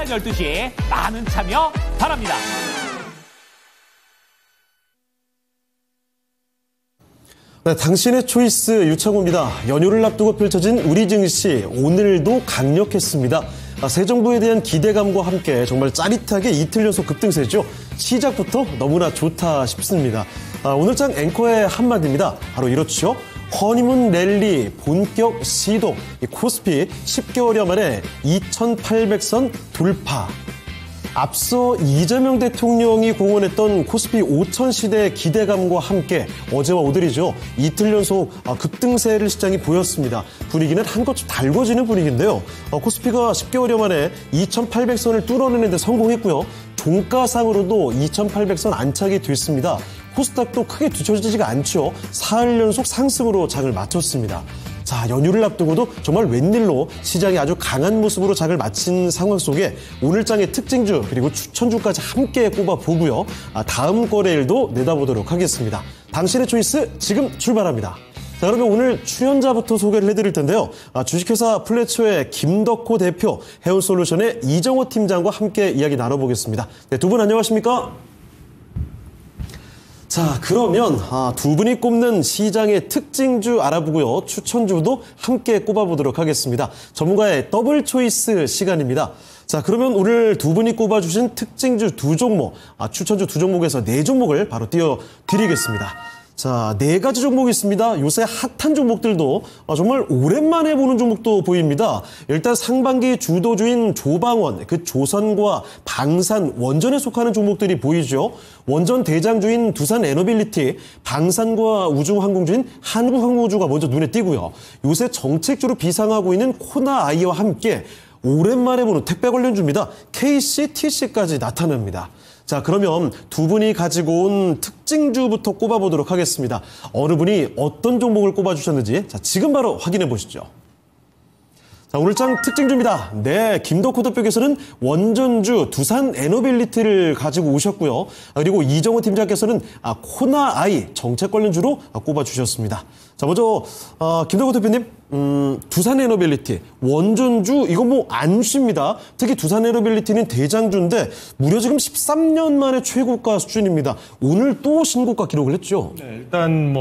오전 12시 많은 참여 바랍니다. 네, 당신의 초이스 유창호입니다. 연휴를 앞두고 펼쳐진 우리 증시 오늘도 강력했습니다. 새 정부에 대한 기대감과 함께 정말 짜릿하게 이틀 연속 급등세죠. 시작부터 너무나 좋다 싶습니다. 오늘장 앵커의 한마디입니다. 바로 이렇죠. 허니문 랠리 본격 시도. 코스피 10개월여 만에 2,800선 돌파. 앞서 이재명 대통령이 공언했던 코스피 5천 시대의 기대감과 함께 어제와 오늘이죠. 이틀 연속 급등세를 시장이 보였습니다. 분위기는 한껏 달궈지는 분위기인데요. 코스피가 10개월여 만에 2,800선을 뚫어내는 데 성공했고요. 종가상으로도 2,800선 안착이 됐습니다. 코스닥도 크게 뒤처지지가 않죠. 사흘 연속 상승으로 장을 마쳤습니다. 자, 연휴를 앞두고도 정말 웬일로 시장이 아주 강한 모습으로 장을 마친 상황 속에 오늘장의 특징주 그리고 추천주까지 함께 꼽아보고요. 다음 거래일도 내다보도록 하겠습니다. 당신의 초이스 지금 출발합니다. 자, 그러면 오늘 출연자부터 소개를 해드릴 텐데요. 주식회사 플래처의 김덕호 대표, 해운솔루션의 이정호 팀장과 함께 이야기 나눠보겠습니다. 네, 두 분 안녕하십니까? 자, 그러면 두 분이 꼽는 시장의 특징주 알아보고요. 추천주도 함께 꼽아보도록 하겠습니다. 전문가의 더블 초이스 시간입니다. 자, 그러면 오늘 두 분이 꼽아주신 특징주 두 종목, 추천주 두 종목에서 네 종목을 바로 띄워드리겠습니다. 자, 네 가지 종목이 있습니다. 요새 핫한 종목들도 정말 오랜만에 보는 종목도 보입니다. 일단 상반기 주도주인 조방원, 그 조선과 방산, 원전에 속하는 종목들이 보이죠. 원전 대장주인 두산에너빌리티, 방산과 우주항공주인 한국항공우주가 먼저 눈에 띄고요. 요새 정책주로 비상하고 있는 코나아이와 함께 오랜만에 보는 택배 관련주입니다. KCTC까지 나타납니다. 자, 그러면 두 분이 가지고 온 특징주부터 꼽아보도록 하겠습니다. 어느 분이 어떤 종목을 꼽아주셨는지 자, 지금 바로 확인해 보시죠. 자, 오늘장 특징주입니다. 네, 김덕호 대표께서는 원전주 두산에너빌리티를 가지고 오셨고요. 그리고 이정호 팀장께서는 코나아이 정책 관련주로 꼽아주셨습니다. 자, 먼저 김덕호 대표님, 두산에너빌리티 원전주 이거 뭐 안 쉽니다. 특히 두산에너빌리티는 대장주인데 무려 지금 13년 만에 최고가 수준입니다. 오늘 또 신고가 기록을 했죠. 네, 일단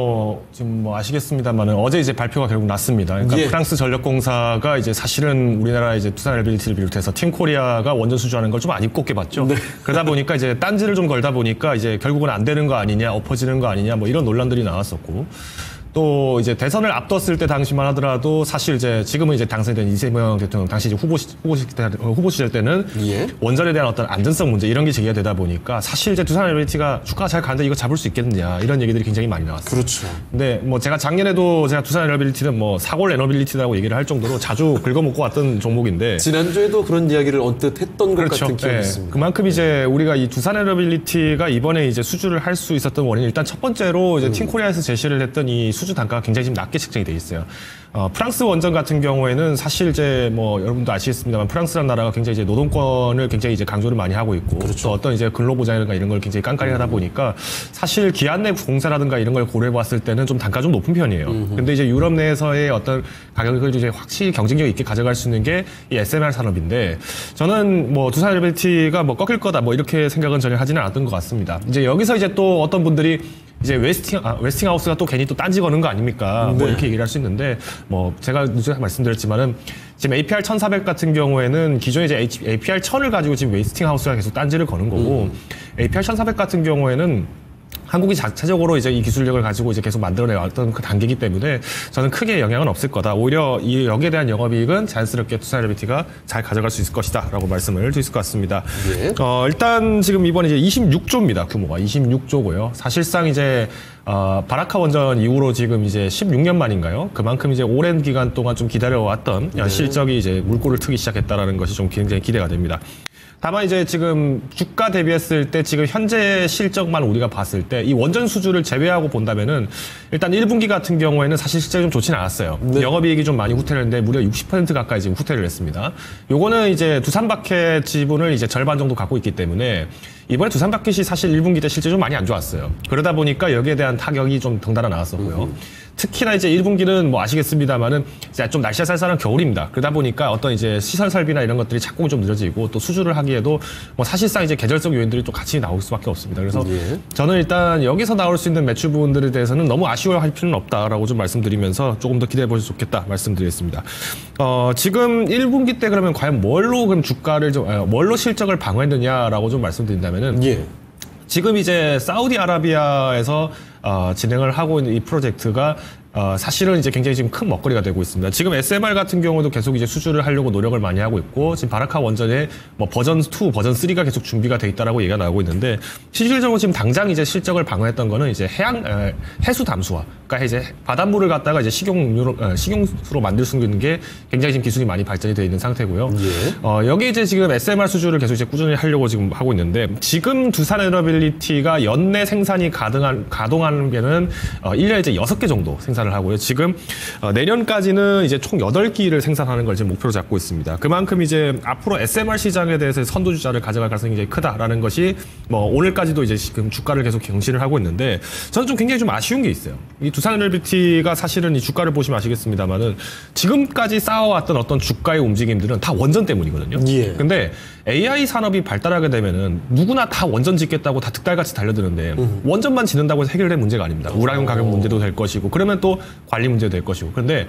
지금 아시겠습니다만은 어제 이제 발표가 결국 났습니다. 그러니까 예. 프랑스 전력공사가 이제 사실은 우리나라 이제 두산에너빌리티를 비롯해서 팀코리아가 원전 수주하는 걸 좀 안 입곱게 봤죠. 네. 그러다 보니까 이제 딴지를 좀 걸다 보니까 이제 결국은 안 되는 거 아니냐, 엎어지는 거 아니냐, 이런 논란들이 나왔었고. 또 이제 대선을 앞뒀을 때 당시만 하더라도 사실 이제 지금은 이제 당선된 이재명 대통령 당시 이제 후보 시절 때는 예. 원전에 대한 어떤 안전성 문제 이런 게 제기가 되다 보니까 사실 이제 두산에너빌리티가 주가가 잘 가는데 이거 잡을 수 있겠느냐 이런 얘기들이 굉장히 많이 나왔어요. 그렇죠. 근데 제가 작년에도 제가 두산에너빌리티는 사골 에너빌리티라고 얘기를 할 정도로 자주 긁어먹고 왔던 종목인데 지난주에도 그런 이야기를 언뜻 했던 것 그렇죠. 같은 기억이 네. 있습니다. 그만큼 이제 우리가 이 두산에너빌리티가 이번에 이제 수주를 할 수 있었던 원인이 일단 첫 번째로 이제 팀코리아에서 제시를 했던 이 수주 단가가 굉장히 지금 낮게 책정이 돼 있어요. 프랑스 원전 같은 경우에는 사실 이제 여러분도 아시겠습니다만 프랑스라는 나라가 굉장히 이제 노동권을 굉장히 이제 강조를 많이 하고 있고 그렇죠. 또 어떤 이제 근로보장이라든가 이런 걸 굉장히 깐깐히 하다 보니까 사실 기한 내 공사라든가 이런 걸 고려해 봤을 때는 좀 단가 좀 높은 편이에요. 근데 이제 유럽 내에서의 어떤 가격을 이제 확실히 경쟁력 있게 가져갈 수 있는 게 이 SMR 산업인데 저는 두산에너빌리티가 꺾일 거다 이렇게 생각은 전혀 하지는 않았던 것 같습니다. 이제 여기서 이제 또 어떤 분들이 이제 웨스팅하우스가 또 괜히 또 딴지 거는 거 아닙니까? 네. 이렇게 얘기를 할 수 있는데, 제가 누차 말씀드렸지만은, 지금 APR 1400 같은 경우에는 기존에 이제 APR 1000을 가지고 지금 웨스팅하우스가 계속 딴지를 거는 거고, APR 1400 같은 경우에는 한국이 자체적으로 이제 이 기술력을 가지고 이제 계속 만들어내왔던 그 단계이기 때문에 저는 크게 영향은 없을 거다. 오히려 여기에 대한 영업이익은 자연스럽게 두산에너빌리티가 잘 가져갈 수 있을 것이다. 라고 말씀을 드릴 것 같습니다. 예. 일단 지금 이번에 이제 26조입니다. 규모가 26조고요. 사실상 이제 바라카 원전 이후로 지금 이제 16년 만인가요? 그만큼 이제 오랜 기간 동안 좀 기다려왔던 실적이 이제 물꼬를 트기 시작했다라는 것이 좀 굉장히 기대가 됩니다. 다만 이제 지금 주가 대비했을 때 지금 현재 실적만 우리가 봤을 때 이 원전 수주를 제외하고 본다면은 일단 1분기 같은 경우에는 사실 실적이 좀 좋지는 않았어요. 네. 영업이익이 좀 많이 후퇴를 했는데 무려 60% 가까이 지금 후퇴를 했습니다. 요거는 이제 두산바켓 지분을 이제 절반 정도 갖고 있기 때문에 이번에 두산바켓이 사실 1분기 때 실제 좀 많이 안 좋았어요. 그러다 보니까 여기에 대한 타격이 좀 덩달아 나왔었고요. 특히나 이제 1분기는 뭐 아시겠습니다만은 이제 좀 날씨가 쌀쌀한 겨울입니다. 그러다 보니까 어떤 이제 시설 설비나 이런 것들이 자꾸 좀 늦어지고 또 수주를 하기에도 뭐 사실상 이제 계절적 요인들이 또 같이 나올 수밖에 없습니다. 그래서 저는 일단 여기서 나올 수 있는 매출 부분들에 대해서는 너무 아쉬워할 필요는 없다라고 좀 말씀드리면서 조금 더 기대해 보셔도 좋겠다 말씀드리겠습니다. 지금 1분기 때 그러면 과연 뭘로 그럼 주가를 뭘로 실적을 방어했느냐라고 좀 말씀드린다면은 지금 이제 사우디아라비아에서 진행을 하고 있는 이 프로젝트가 사실은 이제 굉장히 지금 큰 먹거리가 되고 있습니다. 지금 SMR 같은 경우도 계속 이제 수주를 하려고 노력을 많이 하고 있고, 지금 바라카 원전의 뭐 버전 2, 버전 3가 계속 준비가 돼 있다라고 얘기가 나오고 있는데, 실질적으로 지금 당장 이제 실적을 방어했던 거는 이제 해수 담수화. 그러니까 이제 바닷물을 갖다가 이제 식용수로 만들 수 있는 게 굉장히 지금 기술이 많이 발전이 되어 있는 상태고요. 여기 이제 지금 SMR 수주를 계속 이제 꾸준히 하려고 지금 하고 있는데, 지금 두산 에너빌리티가 연내 생산이 가동하는 게는 1년에 이제 6개 정도 생산을 하고요. 지금 내년까지는 이제 총 8기를 생산하는 걸 지금 목표로 잡고 있습니다. 그만큼 이제 앞으로 SMR 시장에 대해서 선두주자를 가져갈 가능성이 굉장히 크다라는 것이 뭐 오늘까지도 이제 지금 주가를 계속 경신을 하고 있는데, 저는 좀 굉장히 좀 아쉬운 게 있어요. 이 두산 에너빌리티가 사실은 이 주가를 보시면 아시겠습니다만은 지금까지 쌓아왔던 어떤 주가의 움직임들은 다 원전 때문이거든요. 근데 AI 산업이 발달하게 되면은 누구나 다 원전 짓겠다고 다 득달같이 달려드는데 원전만 짓는다고 해서 해결될 문제가 아닙니다. 우라늄 가격 문제도 될 것이고, 그러면 또 관리 문제도 될 것이고. 그런데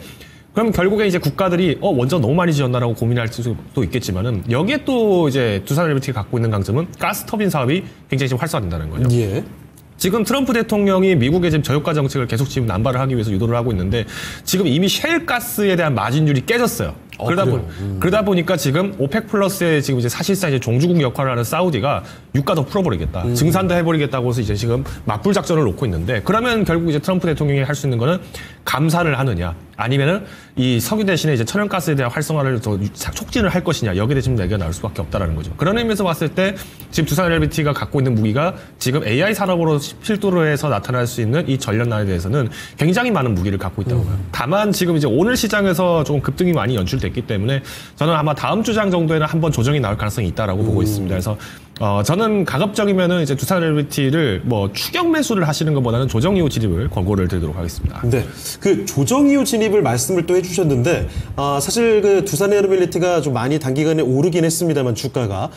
그럼 결국에 이제 국가들이 원전 너무 많이 지었나라고 고민할 수도 있겠지만은, 여기에 또 이제 두산 에너빌리티가 갖고 있는 강점은 가스 터빈 사업이 굉장히 지금 활성화된다는 거죠. 지금 트럼프 대통령이 미국의 지금 저유가 정책을 계속 지금 남발을 하기 위해서 유도를 하고 있는데, 지금 이미 셰일가스에 대한 마진율이 깨졌어요. 그러다 보니까 지금 오펙 플러스에 지금 이제 사실상 이제 종주국 역할을 하는 사우디가 유가 더 풀어버리겠다, 증산도 해버리겠다고 해서 이제 지금 맞불 작전을 놓고 있는데, 그러면 결국 이제 트럼프 대통령이 할 수 있는 거는 감산을 하느냐, 아니면은 이 석유 대신에 이제 천연가스에 대한 활성화를 더 촉진을 할 것이냐, 여기에 지금 얘기가 나올 수밖에 없다라는 거죠. 그런 의미에서 봤을 때 지금 두산 에너빌리티가 갖고 있는 무기가 지금 AI 산업으로 필두로 해서 나타날 수 있는 이 전력난에 대해서는 굉장히 많은 무기를 갖고 있다고 봐요. 다만 지금 이제 오늘 시장에서 조금 급등이 많이 연출됐기 때문에 저는 아마 다음 주장 정도에는 한번 조정이 나올 가능성이 있다라고 보고 있습니다. 그래서 저는 가급적이면은 이제 두산 에너빌리티를 뭐 추격 매수를 하시는 것보다는 조정 이후 진입을 권고를 드리도록 하겠습니다. 네, 그 조정 이후 진입을 말씀을 또 해주셨는데, 사실 그 두산 에너빌리티가 좀 많이 단기간에 오르긴 했습니다만 주가가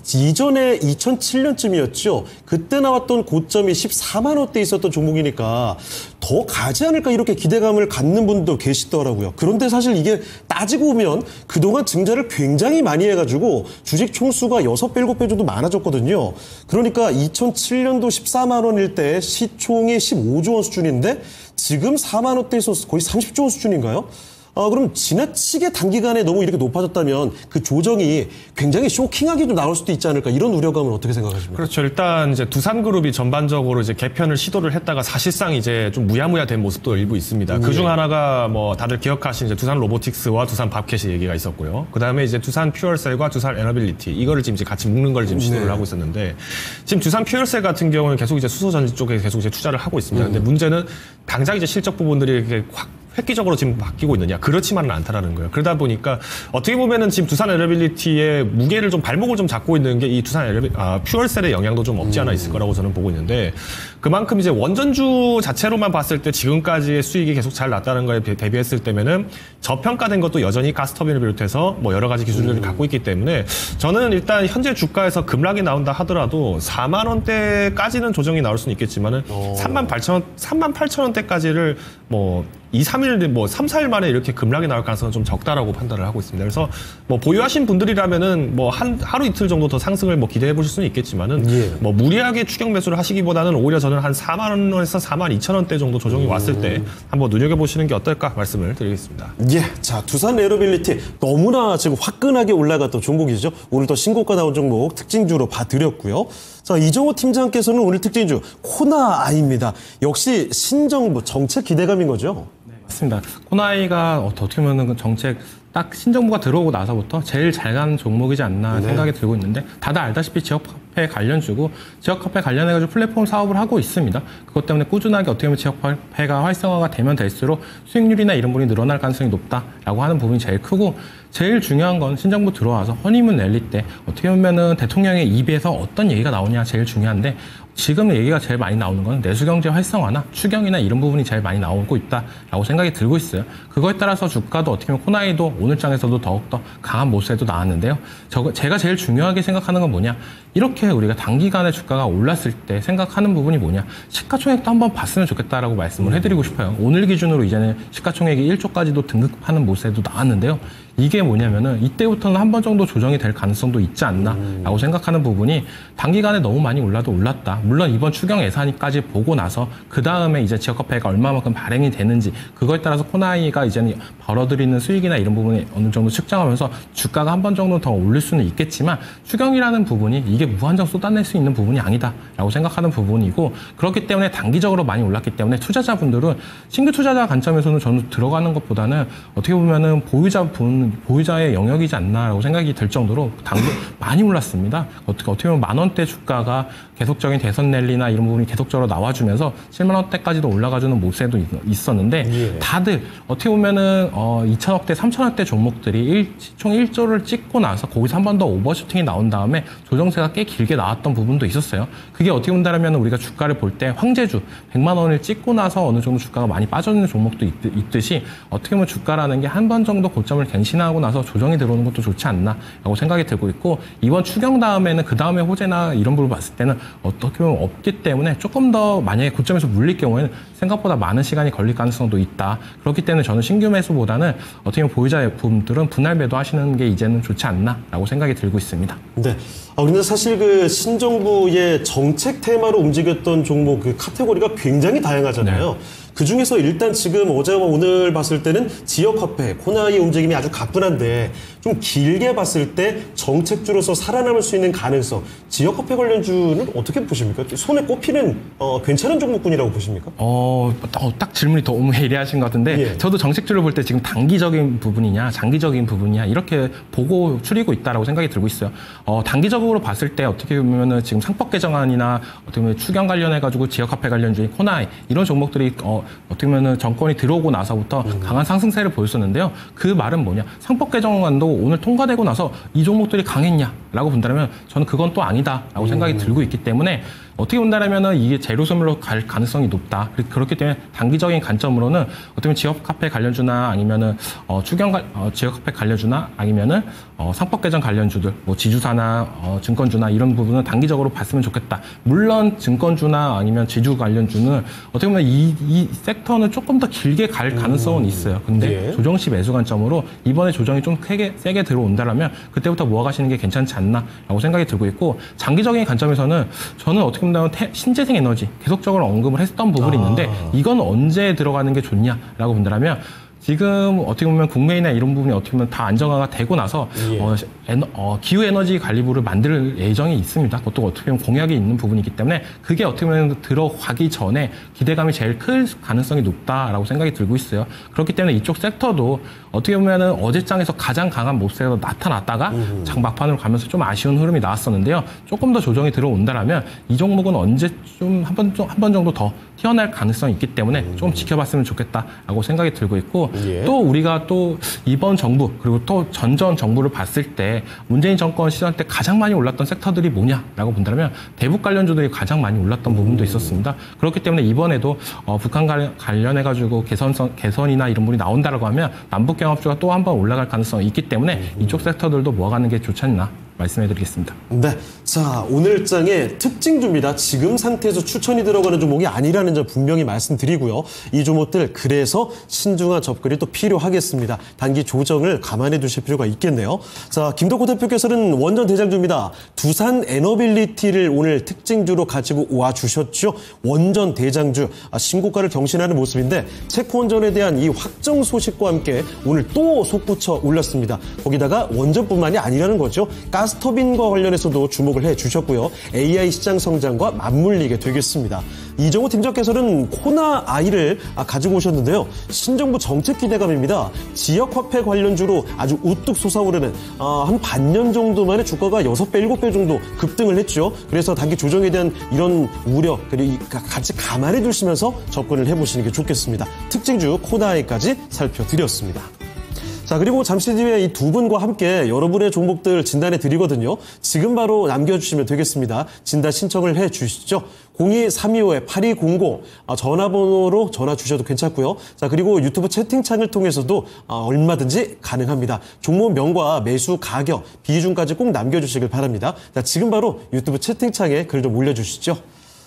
이전에 2007년쯤이었죠. 그때 나왔던 고점이 14만 원대 있었던 종목이니까 더 가지 않을까 이렇게 기대감을 갖는 분도 계시더라고요. 그런데 사실 이게 따지고 보면 그동안 증자를 굉장히 많이 해가지고 주식 총수가 6배, 7배 정도 많아졌거든요. 그러니까 2007년도 14만 원일 때 시총이 15조 원 수준인데 지금 4만 원대에서 거의 30조 원 수준인가요? 그럼 지나치게 단기간에 너무 이렇게 높아졌다면 그 조정이 굉장히 쇼킹하게 좀 나올 수도 있지 않을까, 이런 우려감은 어떻게 생각하십니까? 그렇죠. 일단 이제 두산그룹이 전반적으로 이제 개편을 시도를 했다가 사실상 이제 좀 무야무야 된 모습도 일부 있습니다. 그중 하나가 뭐 다들 기억하신 이제 두산 로보틱스와 두산 밥캣이 얘기가 있었고요. 그 다음에 이제 두산 퓨얼셀과 두산 에너빌리티, 이거를 지금 이제 같이 묶는 걸 지금 시도를 하고 있었는데, 지금 두산 퓨얼셀 같은 경우는 계속 이제 수소전지 쪽에 계속 이제 투자를 하고 있습니다. 근데 문제는 당장 이제 실적 부분들이 이렇게 확 획기적으로 지금 바뀌고 있느냐, 그렇지만은 않다라는 거예요. 그러다 보니까 어떻게 보면은 지금 두산 에너빌리티의 무게를 좀 발목을 좀 잡고 있는 게 이 두산 퓨얼셀의 영향도 좀 없지 않아 있을 거라고 저는 보고 있는데, 그만큼 이제 원전주 자체로만 봤을 때 지금까지의 수익이 계속 잘 났다는 거에 대비했을 때면은 저평가된 것도 여전히 가스터빈을 비롯해서 뭐 여러 가지 기술들을 갖고 있기 때문에, 저는 일단 현재 주가에서 급락이 나온다 하더라도 4만 원대까지는 조정이 나올 수는 있겠지만은 3만 8천 원대까지를 뭐 2, 3일, 뭐 3, 4일 만에 이렇게 급락이 나올 가능성은 좀 적다라고 판단을 하고 있습니다. 그래서 뭐 보유하신 분들이라면은 뭐 하루 이틀 정도 더 상승을 뭐 기대해 보실 수는 있겠지만은 뭐 무리하게 추격 매수를 하시기보다는 오히려 저는 한 4만 원에서 4만 2천 원대 정도 조정이 왔을 때 한번 눈여겨보시는 게 어떨까 말씀을 드리겠습니다. 자, 두산 에너빌리티 너무나 지금 화끈하게 올라갔던 종목이죠. 오늘 또 신고가 나온 종목 특징주로 봐드렸고요. 자, 이정호 팀장께서는 오늘 특징주 코나아이입니다. 역시 신정부 정책 기대감인 거죠? 네, 맞습니다. 코나아이가 어떻게 보면 정책 딱 신정부가 들어오고 나서부터 제일 잘 가는 종목이지 않나 생각이 들고 있는데, 다들 알다시피 지역화폐 관련주고, 지역화폐 관련해가지고 플랫폼 사업을 하고 있습니다. 그것 때문에 꾸준하게 어떻게 보면 지역화폐가 활성화가 되면 될수록 수익률이나 이런 부분이 늘어날 가능성이 높다라고 하는 부분이 제일 크고, 제일 중요한 건 신정부 들어와서 허니문 랠리 때 어떻게 보면은 대통령의 입에서 어떤 얘기가 나오냐 제일 중요한데, 지금 얘기가 제일 많이 나오는 건 내수경제 활성화나 추경이나 이런 부분이 제일 많이 나오고 있다라고 생각이 들고 있어요. 그거에 따라서 주가도 어떻게 보면 코나이도 오늘 장에서도 더욱더 강한 모습에도 나왔는데요. 제가 제일 중요하게 생각하는 건 뭐냐, 이렇게 우리가 단기간에 주가가 올랐을 때 생각하는 부분이 뭐냐, 시가총액도 한번 봤으면 좋겠다라고 말씀을 해드리고 싶어요. 오늘 기준으로 이제는 시가총액이 1조까지도 등급하는 모습에도 나왔는데요. 이게 뭐냐면은 이때부터는 한 번 정도 조정이 될 가능성도 있지 않나라고 생각하는 부분이, 단기간에 너무 많이 올라도 올랐다. 물론 이번 추경 예산까지 보고 나서 그 다음에 이제 지역화폐가 얼마만큼 발행이 되는지, 그거에 따라서 코나이가 이제는 벌어들이는 수익이나 이런 부분이 어느 정도 측정하면서 주가가 한 번 정도 더 올릴 수는 있겠지만, 추경이라는 부분이 이게 무한정 쏟아낼 수 있는 부분이 아니다라고 생각하는 부분이고, 그렇기 때문에 단기적으로 많이 올랐기 때문에 투자자분들은, 신규 투자자 관점에서는 저는 들어가는 것보다는 어떻게 보면은 보유자의 영역이지 않나라고 생각이 들 정도로 많이 올랐습니다. 어떻게 보면 10,000원대 주가가 계속적인 대선 랠리나 이런 부분이 계속적으로 나와주면서 70,000원대까지도 올라가주는 모습도 있었는데, 다들 어떻게 보면은 2,000억대, 3,000원대 종목들이 총 1조를 찍고 나서 거기서 한 번 더 오버슈팅이 나온 다음에 조정세가 꽤 길게 나왔던 부분도 있었어요. 그게 어떻게 본다면 우리가 주가를 볼 때 황제주 100만 원을 찍고 나서 어느 정도 주가가 많이 빠져있는 종목도 있듯이, 어떻게 보면 주가라는 게 한 번 정도 고점을 갱신하고 나서 조정이 들어오는 것도 좋지 않나라고 생각이 들고 있고, 이번 추경 다음에는 그 다음에 호재나 이런 부분을 봤을 때는 어떻게 보면 없기 때문에, 조금 더 만약에 고점에서 물릴 경우에는 생각보다 많은 시간이 걸릴 가능성도 있다. 그렇기 때문에 저는 신규 매수보다는 어떻게 보면 보유자 분들은 분할 매도하시는 게 이제는 좋지 않나라고 생각이 들고 있습니다. 네. 그런데 사실 그 신정부의 정책 테마로 움직였던 종목 그 카테고리가 굉장히 다양하잖아요. 네. 그 중에서 일단 지금 어제와 오늘 봤을 때는 지역화폐, 코나이 움직임이 아주 가뿐한데, 좀 길게 봤을 때 정책주로서 살아남을 수 있는 가능성, 지역화폐 관련주는 어떻게 보십니까? 손에 꼽히는 괜찮은 종목군이라고 보십니까? 딱 질문이 너무 예리하신 것 같은데, 예. 저도 정책주를 볼 때 지금 단기적인 부분이냐 장기적인 부분이냐 이렇게 보고 추리고 있다라고 생각이 들고 있어요. 단기적으로 봤을 때 어떻게 보면은 지금 상법 개정안이나 어떻게 보면 추경 관련해가지고 지역화폐 관련주인 코나이 이런 종목들이 어떻게 보면은 정권이 들어오고 나서부터 강한 상승세를 보였었는데요. 그 말은 뭐냐? 상법 개정안도 오늘 통과되고 나서 이 종목들이 강했냐라고 본다면 저는 그건 또 아니다라고 생각이 들고 있기 때문에, 어떻게 본다면 이게 제로섬으로 갈 가능성이 높다. 그렇기 때문에 단기적인 관점으로는 어떻게 보면 지역화폐 관련주나 아니면은 지역화폐 관련주나 아니면은 상법 개정 관련주들, 뭐 지주사나 증권주나 이런 부분은 단기적으로 봤으면 좋겠다. 물론 증권주나 아니면 지주 관련주는 어떻게 보면 이 섹터는 조금 더 길게 갈 가능성은 있어요. 근데 조정시 매수 관점으로 이번에 조정이 좀 세게 들어온다라면 그때부터 모아가시는 게 괜찮지 않나라고 생각이 들고 있고, 장기적인 관점에서는 저는 어떻게 보면 신재생 에너지 계속적으로 언급을 했던 부분이 있는데, 이건 언제 들어가는 게 좋냐라고 본다면, 지금 어떻게 보면 국내나 이런 부분이 어떻게 보면 다 안정화가 되고 나서 기후에너지 관리부를 만들 예정이 있습니다. 그것도 어떻게 보면 공약이 있는 부분이기 때문에, 그게 어떻게 보면 들어가기 전에 기대감이 제일 클 가능성이 높다라고 생각이 들고 있어요. 그렇기 때문에 이쪽 섹터도 어떻게 보면은 어제장에서 가장 강한 모습에서 나타났다가 장 막판으로 가면서 좀 아쉬운 흐름이 나왔었는데요. 조금 더 조정이 들어온다라면 이 종목은 언제쯤 한 번 정도 더 튀어날 가능성이 있기 때문에 좀 지켜봤으면 좋겠다라고 생각이 들고 있고, 또 우리가 또 이번 정부 그리고 또 전전 정부를 봤을 때 문재인 정권 시절 때 가장 많이 올랐던 섹터들이 뭐냐라고 본다면 대북 관련주들이 가장 많이 올랐던 부분도 있었습니다. 그렇기 때문에 이번에도 북한 관련해가지고 개선이나 이런 부분이 나온다라고 하면 남북 경합주가 또 한 번 올라갈 가능성이 있기 때문에 이쪽 섹터들도 모아가는 게 좋지 않나 말씀해드리겠습니다. 네, 자 오늘 장의 특징주입니다. 지금 상태에서 추천이 들어가는 종목이 아니라는 점 분명히 말씀드리고요. 이 종목들 그래서 신중한 접근이 또 필요하겠습니다. 단기 조정을 감안해 두실 필요가 있겠네요. 자, 김덕호 대표께서는 원전 대장주입니다. 두산 에너빌리티를 오늘 특징주로 가지고 와 주셨죠. 원전 대장주, 신고가를 경신하는 모습인데 체코원전에 대한 이 확정 소식과 함께 오늘 또 솟구쳐 올랐습니다. 거기다가 원전뿐만이 아니라는 거죠. 가스터빈과 관련해서도 주목을 해주셨고요. AI 시장 성장과 맞물리게 되겠습니다. 이정호 팀장께서는 코나아이를 가지고 오셨는데요. 신정부 정책 기대감입니다. 지역화폐 관련주로 아주 우뚝 솟아오르는 한 반년 정도 만에 주가가 6배, 7배 정도 급등을 했죠. 그래서 단기 조정에 대한 이런 우려, 그리고 같이 감안해 두시면서 접근을 해보시는 게 좋겠습니다. 특징주 코나아이까지 살펴드렸습니다. 자, 그리고 잠시 뒤에 이 두 분과 함께 여러분의 종목들 진단해 드리거든요. 지금 바로 남겨주시면 되겠습니다. 진단 신청을 해 주시죠. 02325-8200 전화번호로 전화 주셔도 괜찮고요. 자, 그리고 유튜브 채팅창을 통해서도 얼마든지 가능합니다. 종목명과 매수 가격, 비중까지 꼭 남겨주시길 바랍니다. 자, 지금 바로 유튜브 채팅창에 글 좀 올려주시죠.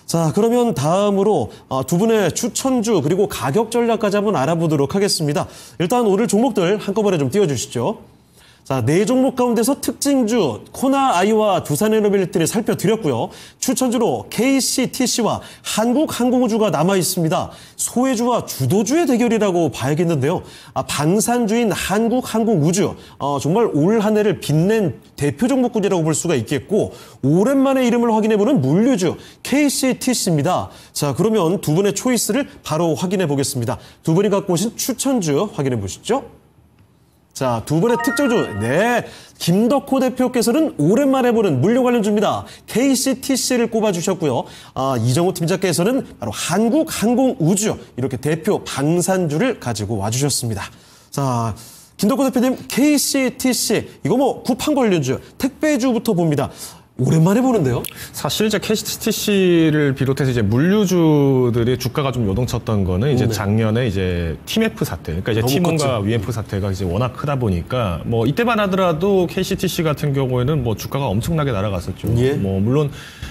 자, 그러면 다음으로 두 분의 추천주 그리고 가격 전략까지 한번 알아보도록 하겠습니다. 일단 오늘 종목들 한꺼번에 좀 띄워주시죠. 자, 4종목 가운데서 특징주 코나아이와 두산에너빌리티를 살펴드렸고요. 추천주로 KCTC와 한국항공우주가 남아있습니다. 소외주와 주도주의 대결이라고 봐야겠는데요. 방산주인 한국항공우주, 정말 올 한 해를 빛낸 대표 종목군이라고 볼 수가 있겠고, 오랜만에 이름을 확인해보는 물류주 KCTC입니다. 자, 그러면 두 분의 초이스를 바로 확인해 보겠습니다. 두 분이 갖고 오신 추천주 확인해 보시죠. 자, 두 분의 특정주. 네. 김덕호 대표께서는 오랜만에 보는 물류 관련주입니다. KCTC를 꼽아주셨고요. 이정호 팀장께서는 바로 한국항공우주, 이렇게 대표 방산주를 가지고 와주셨습니다. 자, 김덕호 대표님, KCTC, 이거 뭐 쿠팡 관련주, 택배주부터 봅니다. 오랜만에 보는데요. 사실 이제 KCTC를 비롯해서 이제 물류주들의 주가가 좀 요동쳤던 거는 이제 작년에 이제 TMF 사태, 그러니까 이제 티몬과 위엠프 사태가 이제 워낙 크다 보니까 뭐 이때만 하더라도 KCTC 같은 경우에는 뭐 주가가 엄청나게 날아갔었죠. 예. 뭐 물론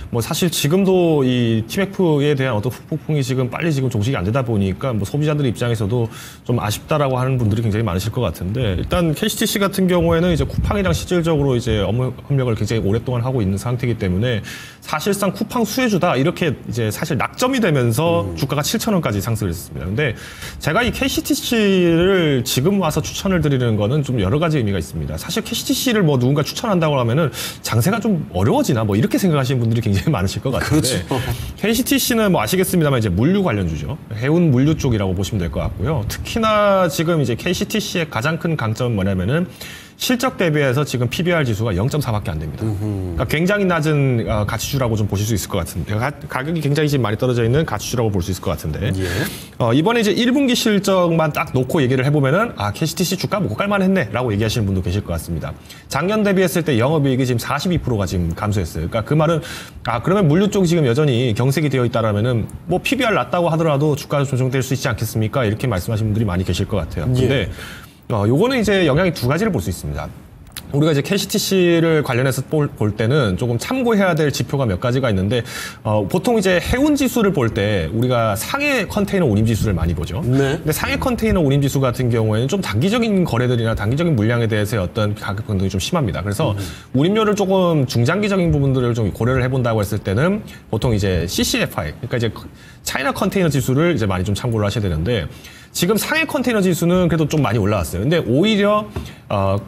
뭐 사실 지금도 이 TMF에 대한 어떤 후폭풍이 지금 빨리 지금 종식이 안 되다 보니까 뭐 소비자들 입장에서도 좀 아쉽다라고 하는 분들이 굉장히 많으실 것 같은데, 일단 KCTC 같은 경우에는 이제 쿠팡이랑 실질적으로 이제 업무 협력을 굉장히 오랫동안 하고 있는 상태이기 때문에 사실상 쿠팡 수혜주다, 이렇게 이제 사실 낙점이 되면서 주가가 7,000원까지 상승을 했습니다. 근데 제가 이 KCTC를 지금 와서 추천을 드리는 거는 좀 여러 가지 의미가 있습니다. 사실 KCTC를 뭐 누군가 추천한다고 하면은 장세가 좀 어려워지나 뭐 이렇게 생각하시는 분들이 굉장히 많으실 것 같은데, 그렇죠. KCTC는 뭐 아시겠습니다만 이제 물류 관련주죠. 해운 물류 쪽이라고 보시면 될 것 같고요. 특히나 지금 이제 KCTC의 가장 큰 강점은 뭐냐면은 실적 대비해서 지금 PBR 지수가 0.4밖에 안 됩니다. 그러니까 굉장히 낮은 가치주라고 좀 보실 수 있을 것 같은데, 가격이 굉장히 지금 많이 떨어져 있는 가치주라고 볼 수 있을 것 같은데, 이번에 이제 1분기 실적만 딱 놓고 얘기를 해보면은 KCTC 주가 먹고 깔만했네라고 얘기하시는 분도 계실 것 같습니다. 작년 대비했을 때 영업이익이 지금 42%가 지금 감소했어요. 그러니까 그 말은 그러면 물류 쪽이 지금 여전히 경색이 되어 있다라면은 뭐 PBR 낮다고 하더라도 주가가 조정될 수 있지 않겠습니까? 이렇게 말씀하시는 분들이 많이 계실 것 같아요. 근데 요거는 이제 영향이 두 가지를 볼 수 있습니다. 우리가 이제 KCTC를 관련해서 볼 때는 조금 참고해야 될 지표가 몇 가지가 있는데, 보통 이제 해운 지수를 볼 때 우리가 상해 컨테이너 운임 지수를 많이 보죠. 네. 근데 상해 컨테이너 운임 지수 같은 경우에는 좀 단기적인 거래들이나 단기적인 물량에 대해서의 어떤 가격 변동이 좀 심합니다. 그래서 운임료를 조금 중장기적인 부분들을 좀 고려를 해본다고 했을 때는 보통 이제 CCFI, 그러니까 이제 차이나 컨테이너 지수를 이제 많이 좀 참고를 하셔야 되는데, 지금 상해 컨테이너 지수는 그래도 좀 많이 올라왔어요. 근데 오히려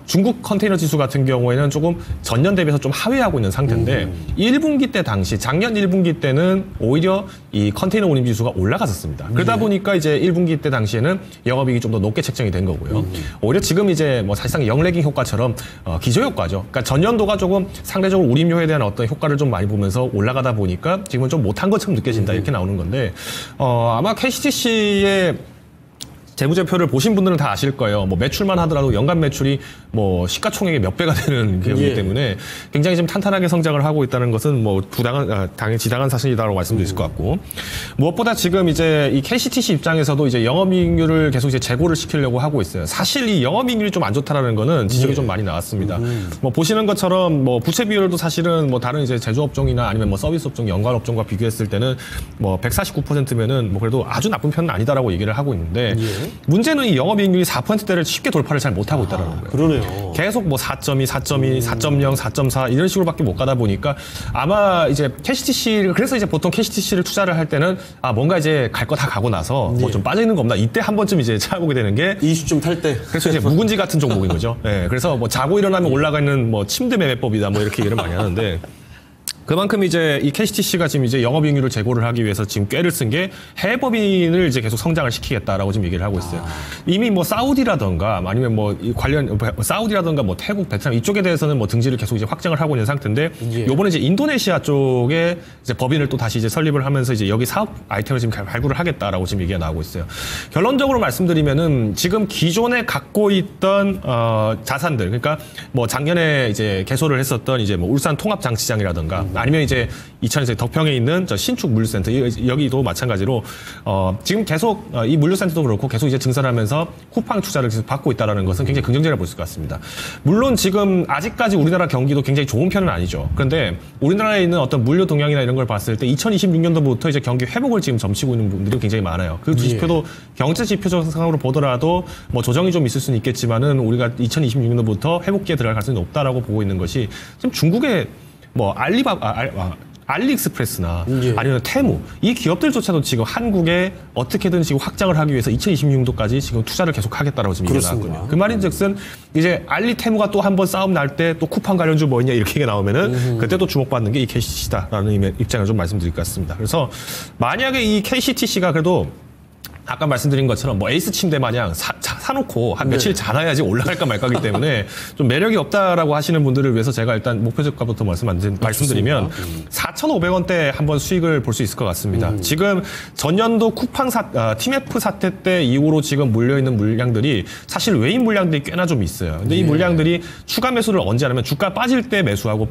중국 컨테이너 지수 같은 경우에는 조금 전년 대비해서 좀 하회하고 있는 상태인데, 1분기 때 당시, 작년 1분기 때는 오히려 이 컨테이너 운임 지수가 올라갔었습니다. 그러다 보니까 이제 1분기 때 당시에는 영업이익이 좀 더 높게 책정이 된 거고요. 오히려 지금 이제 뭐 사실상 영래깅 효과처럼 기저효과죠. 그러니까 전년도가 조금 상대적으로 운임료에 대한 어떤 효과를 좀 많이 보면서 올라가다 보니까 지금은 좀 못한 것처럼 느껴진다, 이렇게 나오는 건데, 아마 KCTC의 재무제표를 보신 분들은 다 아실 거예요. 뭐 매출만 하더라도 연간 매출이 뭐 시가총액의 몇 배가 되는 기업이기 때문에 굉장히 지금 탄탄하게 성장을 하고 있다는 것은 뭐 당연히 지당한 사실이다라고 말씀드릴 수 있을 것 같고, 무엇보다 지금 이제 이 KCTC 입장에서도 이제 영업이익률을 계속 이제 제고를 시키려고 하고 있어요. 사실 이 영업이익률이 좀 안 좋다라는 거는 지적이 좀 많이 나왔습니다. 뭐 보시는 것처럼 뭐 부채 비율도 사실은 뭐 다른 이제 제조업종이나 아니면 뭐 서비스 업종, 연관 업종과 비교했을 때는 뭐 149%면은 뭐 그래도 아주 나쁜 편은 아니다라고 얘기를 하고 있는데, 문제는 이 영업이익률이 4%대를 쉽게 돌파를 잘 못하고 있다는 거예요. 그러네요. 계속 뭐 4.2, 4.2, 4.0, 4.4 이런 식으로밖에 못 가다 보니까 아마 이제 KCTC, 그래서 이제 보통 KCTC를 투자를 할 때는 뭔가 이제 갈 거 다 가고 나서 뭐 좀 빠져 있는 거 없나, 이때 한 번쯤 이제 찾아보게 되는 게 이슈 좀 탈 때. 그래서 이제 묵은지 같은 종목인 거죠. 네, 그래서 뭐 자고 일어나면 올라가 있는 뭐 침대 매매법이다 뭐 이렇게 얘기를 많이 하는데, 그만큼 이제 이 KCTC가 지금 이제 영업이익률을 제고를 하기 위해서 지금 꾀를 쓴 게 해외 법인을 이제 계속 성장을 시키겠다라고 지금 얘기를 하고 있어요. 이미 뭐 사우디라던가 아니면 뭐 이 관련 사우디라던가 뭐 태국, 베트남 이쪽에 대해서는 뭐 등지를 계속 이제 확장을 하고 있는 상태인데 요번에 이제 인도네시아 쪽에 이제 법인을 또 다시 이제 설립을 하면서 이제 여기 사업 아이템을 지금 발굴을 하겠다라고 지금 얘기가 나오고 있어요. 결론적으로 말씀드리면은 지금 기존에 갖고 있던 자산들, 그러니까 뭐 작년에 이제 개소를 했었던 이제 뭐 울산 통합장시장이라던가 아니면 이제 이제 덕평에 있는 저 신축 물류센터 여기도 마찬가지로 지금 계속 이 물류센터도 그렇고 계속 이제 증설하면서 쿠팡 투자를 계속 받고 있다라는 것은 굉장히 긍정적이라고 볼 수 있을 것 같습니다. 물론 지금 아직까지 우리나라 경기도 굉장히 좋은 편은 아니죠. 그런데 우리나라에 있는 어떤 물류 동향이나 이런 걸 봤을 때 2026년도부터 이제 경기 회복을 지금 점치고 있는 분들이 굉장히 많아요. 그 지표도 경제 지표상으로 보더라도 뭐 조정이 좀 있을 수는 있겠지만은 우리가 2026년도부터 회복기에 들어갈 가능성이 높다라고 보고 있는 것이 지금 중국의 뭐 알리익스프레스나 아니면 테무 이 기업들조차도 지금 한국에 어떻게든 지금 확장을 하기 위해서 2026년도까지 지금 투자를 계속 하겠다라고 지금 얘기가 나왔거든요. 그 말인즉슨 이제 알리테무가 또 한 번 싸움 날 때 또 쿠팡 관련주 뭐 있냐 이렇게 나오면은 그때 또 주목받는 게 이 KCTC다라는 입장을 좀 말씀드릴 것 같습니다. 그래서 만약에 이 KCTC가 그래도 아까 말씀드린 것처럼 뭐 에이스 침대 마냥 사놓고 한 며칠 자라야지 올라갈까 말까기 때문에 좀 매력이 없다라고 하시는 분들을 위해서 제가 일단 목표주가부터 말씀드리면 4,500원대 한번 수익을 볼 수 있을 것 같습니다. 지금 전년도 쿠팡 TMF 사태 때 이후로 지금 몰려있는 물량들이 사실 외인 물량들이 꽤나 좀 있어요. 근데 이 물량들이 추가 매수를 언제 하냐면 주가 빠질 때 매수하고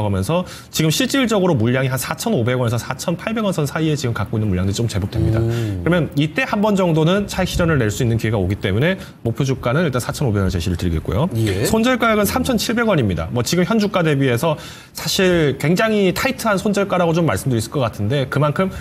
하면서 지금 실질적으로 물량이 한 4,500원에서 4,800원 선 사이에 지금 갖고 있는 물량들이 좀 제법 됩니다. 그러면 이때 한 번 정도는 차익 실현을 낼 수 있는 기회가 오기 때문에 목표 주가는 일단 4,500원을 제시를 드리겠고요. 손절가액은 3,700원입니다. 뭐 지금 현 주가 대비해서 사실 굉장히 타이트한 손절가라고 좀 말씀드릴 것 같은데 그만큼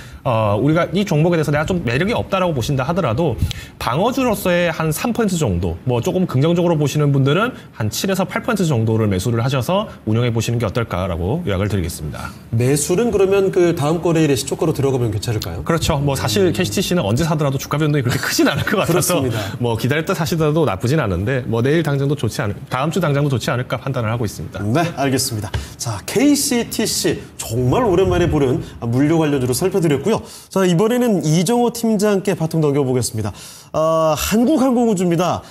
우리가 이 종목에 대해서 내가 좀 매력이 없다라고 보신다 하더라도 방어주로서의 한 3% 정도 뭐 조금 긍정적으로 보시는 분들은 한 7에서 8% 정도를 매수를 하셔서 운영해 보시는 게 어떨까라고 요약을 드리겠습니다. 매수는 그러면 그 다음 거래일에 시초가로 들어가면 괜찮을까요? 그렇죠. 뭐 사실 KCTC는 언제 사더라도 주가 변동이 그렇게 크진 않을 것 같아서 뭐 기다렸다 사시더라도 나쁘진 않은데 뭐 내일 당장도 다음 주 당장도 좋지 않을까 판단을 하고 있습니다. 네, 알겠습니다. 자, KCTC 정말 오랜만에 보는 물류 관련주로 살펴드렸고요. 자, 이번에는 이정호 팀장께 바통 넘겨보겠습니다. 한국항공우주입니다.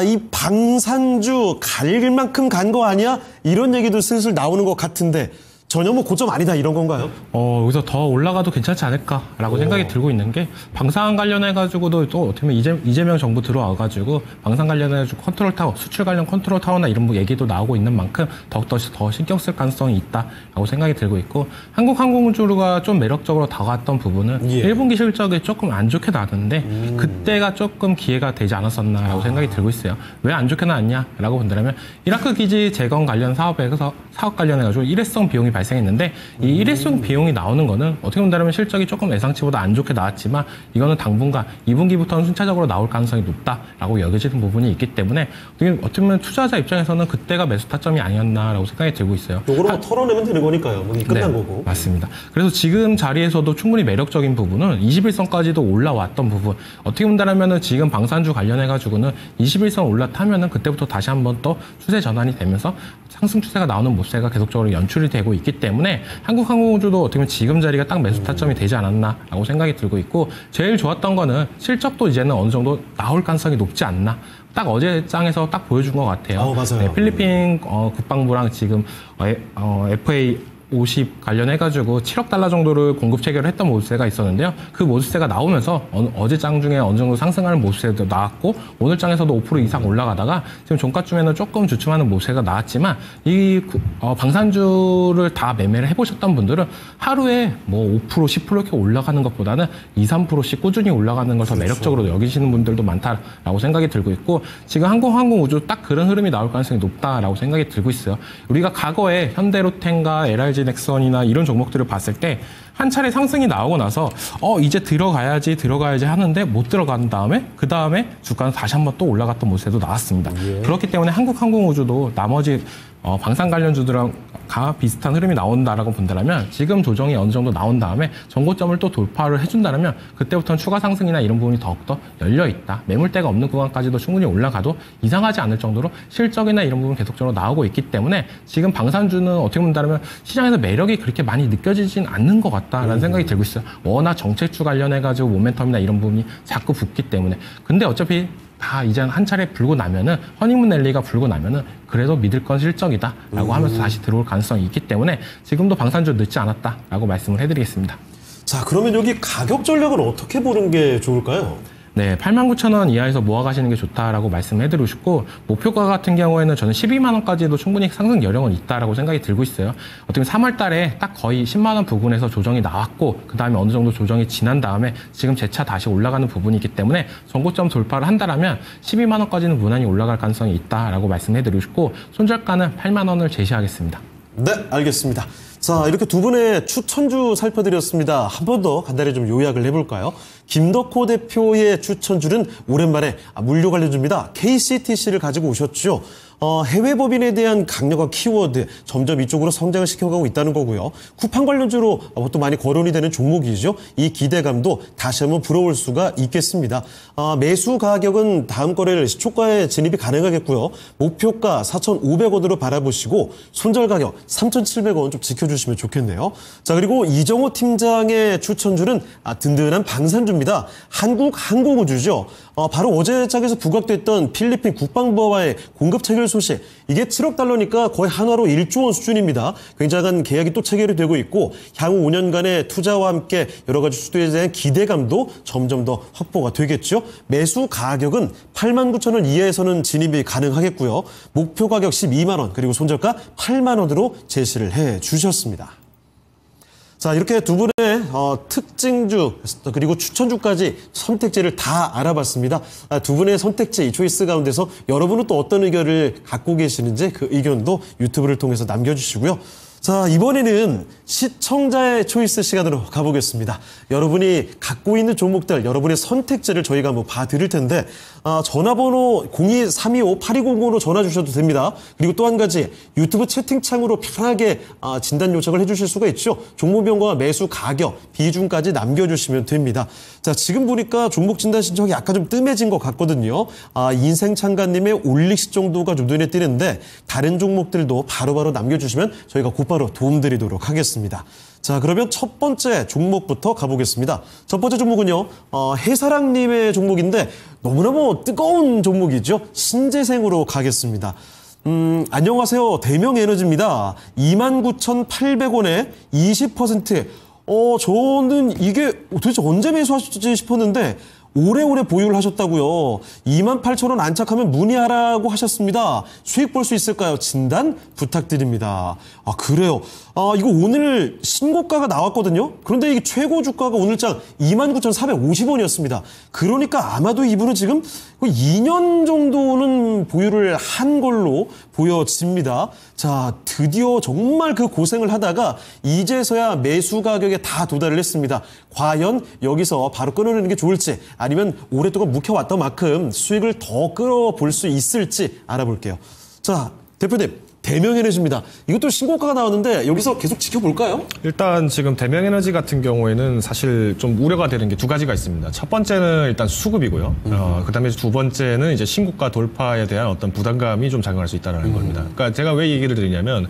이 방산주 갈 만큼 간 거 아니야? 이런 얘기도 슬슬 나오는 것 같은데 전혀 뭐 고점 아니다 이런 건가요? 여기서 더 올라가도 괜찮지 않을까라고 생각이 들고 있는 게 방산 관련해가지고도 또 어떻게 보면 이재명 정부 들어와가지고 방산 관련해가지고 컨트롤 타워, 수출 관련 컨트롤 타워나 이런 얘기도 나오고 있는 만큼 더욱더 더 신경 쓸 가능성이 있다라고 생각이 들고 있고 한국항공우주가 좀 매력적으로 다가왔던 부분은 1분기 실적이 조금 안 좋게 나왔는데 그때가 조금 기회가 되지 않았었나라고 생각이 들고 있어요. 왜 안 좋게 나왔냐라고 본다면 이라크 기지 재건 관련 사업 관련해가지고 일회성 비용이 발생했는데 이 일회성 비용이 나오는 거는 어떻게 본다면 실적이 조금 예상치보다 안 좋게 나왔지만 이거는 당분간 2분기부터는 순차적으로 나올 가능성이 높다라고 여겨지는 부분이 있기 때문에 어떻게 보면 투자자 입장에서는 그때가 매수 타점이 아니었나라고 생각이 들고 있어요. 요거는 뭐 털어내면 되는 거니까요. 뭐 끝난 거고. 맞습니다. 그래서 지금 자리에서도 충분히 매력적인 부분은 21선까지도 올라왔던 부분. 어떻게 본다면 지금 방산주 관련해가지고는 21선 올라타면은 그때부터 다시 한번 또 추세 전환이 되면서 상승 추세가 나오는 모습가 계속적으로 연출이 되고 있기 때문에 한국항공우주도 어떻게 보면 지금 자리가 딱 매수 타점이 되지 않았나라고 생각이 들고 있고 제일 좋았던 거는 실적도 이제는 어느 정도 나올 가능성이 높지 않나. 딱 어제 장에서 딱 보여준 것 같아요. 맞아요. 네, 필리핀 국방부랑 지금 FA 50 관련해가지고 7억 달러 정도를 공급 체결을 했던 모습세가 있었는데요. 그 모습세가 나오면서 어제 장 중에 어느 정도 상승하는 모습세도 나왔고 오늘 장에서도 5% 이상 올라가다가 지금 종가쯤에는 조금 주춤하는 모습세가 나왔지만 이 방산주를 다 매매를 해보셨던 분들은 하루에 뭐 5% 10% 이렇게 올라가는 것보다는 2, 3%씩 꾸준히 올라가는 걸 더 매력적으로 여기시는 분들도 많다라고 생각이 들고 있고 지금 항공우주 딱 그런 흐름이 나올 가능성이 높다라고 생각이 들고 있어요. 우리가 과거에 현대로템과 LRG 넥선이나 이런 종목들을 봤을 때 한 차례 상승이 나오고 나서 이제 들어가야지 하는데 못 들어간 다음에 그 다음에 주가는 다시 한번 또 올라갔던 모습도 나왔습니다. 그렇기 때문에 한국항공우주도 나머지 방산 관련주들랑 비슷한 흐름이 나온다라고 본다면 지금 조정이 어느 정도 나온 다음에 전고점을 또 돌파를 해준다면 그때부터는 추가 상승이나 이런 부분이 더욱더 열려있다. 매물대가 없는 구간까지도 충분히 올라가도 이상하지 않을 정도로 실적이나 이런 부분 계속적으로 나오고 있기 때문에 지금 방산주는 어떻게 본다면 시장에서 매력이 그렇게 많이 느껴지진 않는 것 같다라는 생각이 들고 있어요. 워낙 정책주 관련해가지고 모멘텀이나 이런 부분이 자꾸 붙기 때문에. 근데 어차피 다 이제 한 차례 불고 나면은 허니문 랠리가 불고 나면은 그래도 믿을 건 실적이다라고 하면서 다시 들어올 가능성이 있기 때문에 지금도 방산주 늦지 않았다라고 말씀을 해드리겠습니다. 자, 그러면 여기 가격 전략을 어떻게 보는 게 좋을까요? 네, 89,000원 이하에서 모아가시는 게 좋다라고 말씀해드리고 싶고 목표가 같은 경우에는 저는 12만 원까지도 충분히 상승 여력은 있다라고 생각이 들고 있어요. 어떻게 보면 3월 달에 딱 거의 10만 원 부근에서 조정이 나왔고 그 다음에 어느 정도 조정이 지난 다음에 지금 재차 다시 올라가는 부분이기 때문에 전고점 돌파를 한다라면 12만 원까지는 무난히 올라갈 가능성이 있다라고 말씀해드리고 싶고 손절가는 8만 원을 제시하겠습니다. 네, 알겠습니다. 자, 이렇게 두 분의 추천주 살펴드렸습니다. 한 번 더 간단히 좀 요약을 해볼까요? 김덕호 대표의 추천주는 오랜만에 물류 관련주입니다. KCTC를 가지고 오셨죠. 해외 법인에 대한 강력한 키워드 점점 이쪽으로 성장을 시켜가고 있다는 거고요. 쿠팡 관련주로 또 많이 거론이 되는 종목이죠. 이 기대감도 다시 한번 불어올 수가 있겠습니다. 매수 가격은 다음 거래일 시초가에 진입이 가능하겠고요. 목표가 4,500원으로 바라보시고 손절 가격 3,700원 좀 지켜주시면 좋겠네요. 자, 그리고 이정호 팀장의 추천주는 든든한 방산주입니다. 한국항공우주죠. 바로 어제 장에서 부각됐던 필리핀 국방부와의 공급 체결 소식. 이게 7억 달러니까 거의 한화로 1조 원 수준입니다. 굉장한 계약이 또 체결이 되고 있고 향후 5년간의 투자와 함께 여러 가지 수도에 대한 기대감도 점점 더 확보가 되겠죠. 매수 가격은 89,000원 이하에서는 진입이 가능하겠고요. 목표 가격 12만 원 그리고 손절가 8만 원으로 제시를 해 주셨습니다. 자, 이렇게 두 분의 특징주 그리고 추천주까지 선택지를 다 알아봤습니다. 두 분의 선택지, 초이스 가운데서 여러분은 또 어떤 의견을 갖고 계시는지 그 의견도 유튜브를 통해서 남겨주시고요. 자, 이번에는 시청자의 초이스 시간으로 가보겠습니다. 여러분이 갖고 있는 종목들, 여러분의 선택지를 저희가 한번 봐드릴 텐데 전화번호 02-325-8200으로 전화 주셔도 됩니다. 그리고 또 한 가지 유튜브 채팅창으로 편하게 진단 요청을 해주실 수가 있죠. 종목명과 매수 가격, 비중까지 남겨주시면 됩니다. 자, 지금 보니까 종목 진단 신청이 약간 좀 뜸해진 것 같거든요. 인생창가님의 올릭스 정도가 좀 눈에 띄는데 다른 종목들도 바로바로 남겨주시면 저희가 곧바로 도움드리도록 하겠습니다. 자, 그러면 첫 번째 종목부터 가보겠습니다. 첫 번째 종목은요, 해사랑님의 종목인데 너무너무 뜨거운 종목이죠. 신재생으로 가겠습니다. 안녕하세요. 대명에너지입니다. 29,800원에 20%. 저는 이게 도대체 언제 매수하실지 싶었는데 오래오래 보유를 하셨다고요. 28,000원 안착하면 문의하라고 하셨습니다. 수익 볼 수 있을까요? 진단 부탁드립니다. 그래요. 이거 오늘 신고가가 나왔거든요. 그런데 이게 최고 주가가 오늘장 29,450원이었습니다. 그러니까 아마도 이분은 지금 2년 정도는 보유를 한 걸로 보여집니다. 자, 드디어 정말 그 고생을 하다가 이제서야 매수 가격에 다 도달을 했습니다. 과연 여기서 바로 끊어내는 게 좋을지 아니면 오랫동안 묵혀왔던 만큼 수익을 더 끌어볼 수 있을지 알아볼게요. 자, 대표님. 대명에너지입니다. 이것도 신고가가 나왔는데 여기서 계속 지켜볼까요? 일단 지금 대명에너지 같은 경우에는 사실 좀 우려가 되는 게 두 가지가 있습니다. 첫 번째는 일단 수급이고요. 그다음에 두 번째는 이제 신고가 돌파에 대한 어떤 부담감이 좀 작용할 수 있다는 겁니다. 그러니까 제가 왜 얘기를 드리냐면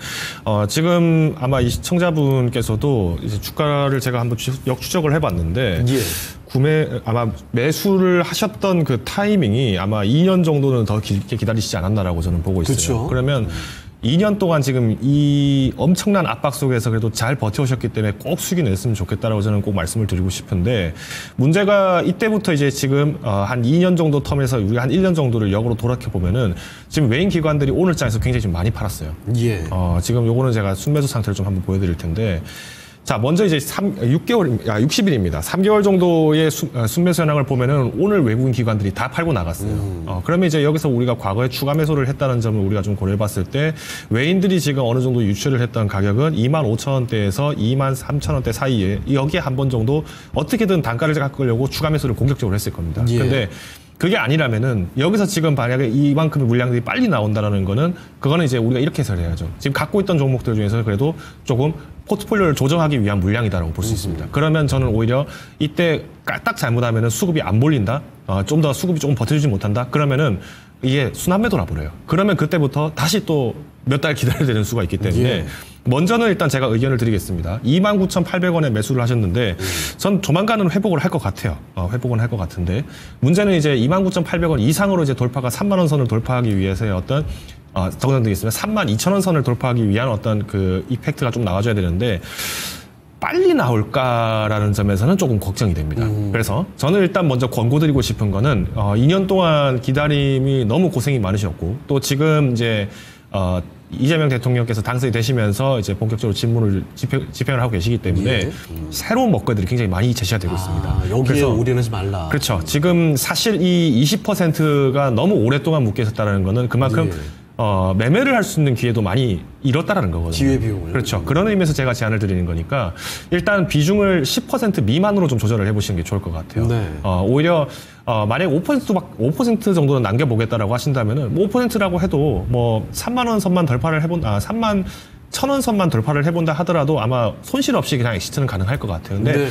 지금 아마 이 시청자분께서도 이제 주가를 제가 한번 역추적을 해봤는데. 예. 아마 매수를 하셨던 그 타이밍이 아마 2년 정도는 더 길게 기다리시지 않았나라고 저는 보고 있어요. 그렇죠. 그러면 2년 동안 지금 이 엄청난 압박 속에서 그래도 잘 버텨오셨기 때문에 꼭 수익이 냈으면 좋겠다라고 저는 꼭 말씀을 드리고 싶은데 문제가 이때부터 이제 지금 한 2년 정도 텀에서 우리가 한 1년 정도를 역으로 돌아켜보면은 지금 외인 기관들이 오늘장에서 굉장히 좀 많이 팔았어요. 예. 지금 요거는 제가 순매수 상태를 좀 한번 보여드릴 텐데 자, 먼저 이제 60일입니다. 3개월 정도의 순매수 현황을 보면은 오늘 외국인 기관들이 다 팔고 나갔어요. 그러면 이제 여기서 우리가 과거에 추가 매수를 했다는 점을 우리가 좀 고려해 봤을 때 외인들이 지금 어느 정도 유출을 했던 가격은 25,000원대에서 23,000원대 사이에 여기에 한 번 정도 어떻게든 단가를 깎으려고 추가 매수를 공격적으로 했을 겁니다. 예. 근데 그게 아니라면은 여기서 지금 만약에 이만큼의 물량들이 빨리 나온다라는 거는 그거는 이제 우리가 이렇게 해석을 해야죠. 지금 갖고 있던 종목들 중에서 그래도 조금 포트폴리오를 조정하기 위한 물량이다라고 볼 수 있습니다. 그러면 저는 오히려 이때 딱 잘못하면은 수급이 안 몰린다, 좀 더 수급이 조금 버텨주지 못한다. 그러면은 이게 순환매 돌아버려요. 그러면 그때부터 다시 또 몇 달 기다려야 되는 수가 있기 때문에 먼저는 일단 제가 의견을 드리겠습니다. 29,800원에 매수를 하셨는데 전 조만간은 회복을 할 것 같아요. 회복은 할 것 같은데 문제는 이제 29,800원 이상으로 이제 돌파가 3만 원 선을 돌파하기 위해서의 어떤 정상되겠습니다. 32,000원 선을 돌파하기 위한 어떤 그 이펙트가 좀 나와줘야 되는데 빨리 나올까라는 점에서는 조금 걱정이 됩니다. 그래서 저는 일단 먼저 권고드리고 싶은 거는 2년 동안 기다림이 너무 고생이 많으셨고 또 지금 이제 이재명 대통령께서 당선이 되시면서 이제 본격적으로 집행을 하고 계시기 때문에 새로운 먹거리들이 굉장히 많이 제시가 되고 있습니다. 여기에 그래서 올인하지 말라. 그렇죠. 지금 사실 이 20%가 너무 오랫동안 묶여 있었다는 거는 그만큼 매매를 할 수 있는 기회도 많이 잃었다라는 거거든요. 기회비용을. 그렇죠. 그런 의미에서 제가 제안을 드리는 거니까 일단 비중을 10% 미만으로 좀 조절을 해보시는 게 좋을 것 같아요. 네. 오히려 만약에 5% 정도는 남겨보겠다라고 하신다면은 5%라고 해도 뭐 3만 원 선만 돌파를 3만 1,000원 선만 돌파를 해본다 하더라도 아마 손실 없이 그냥 엑시트는 가능할 것 같아요. 근데 네.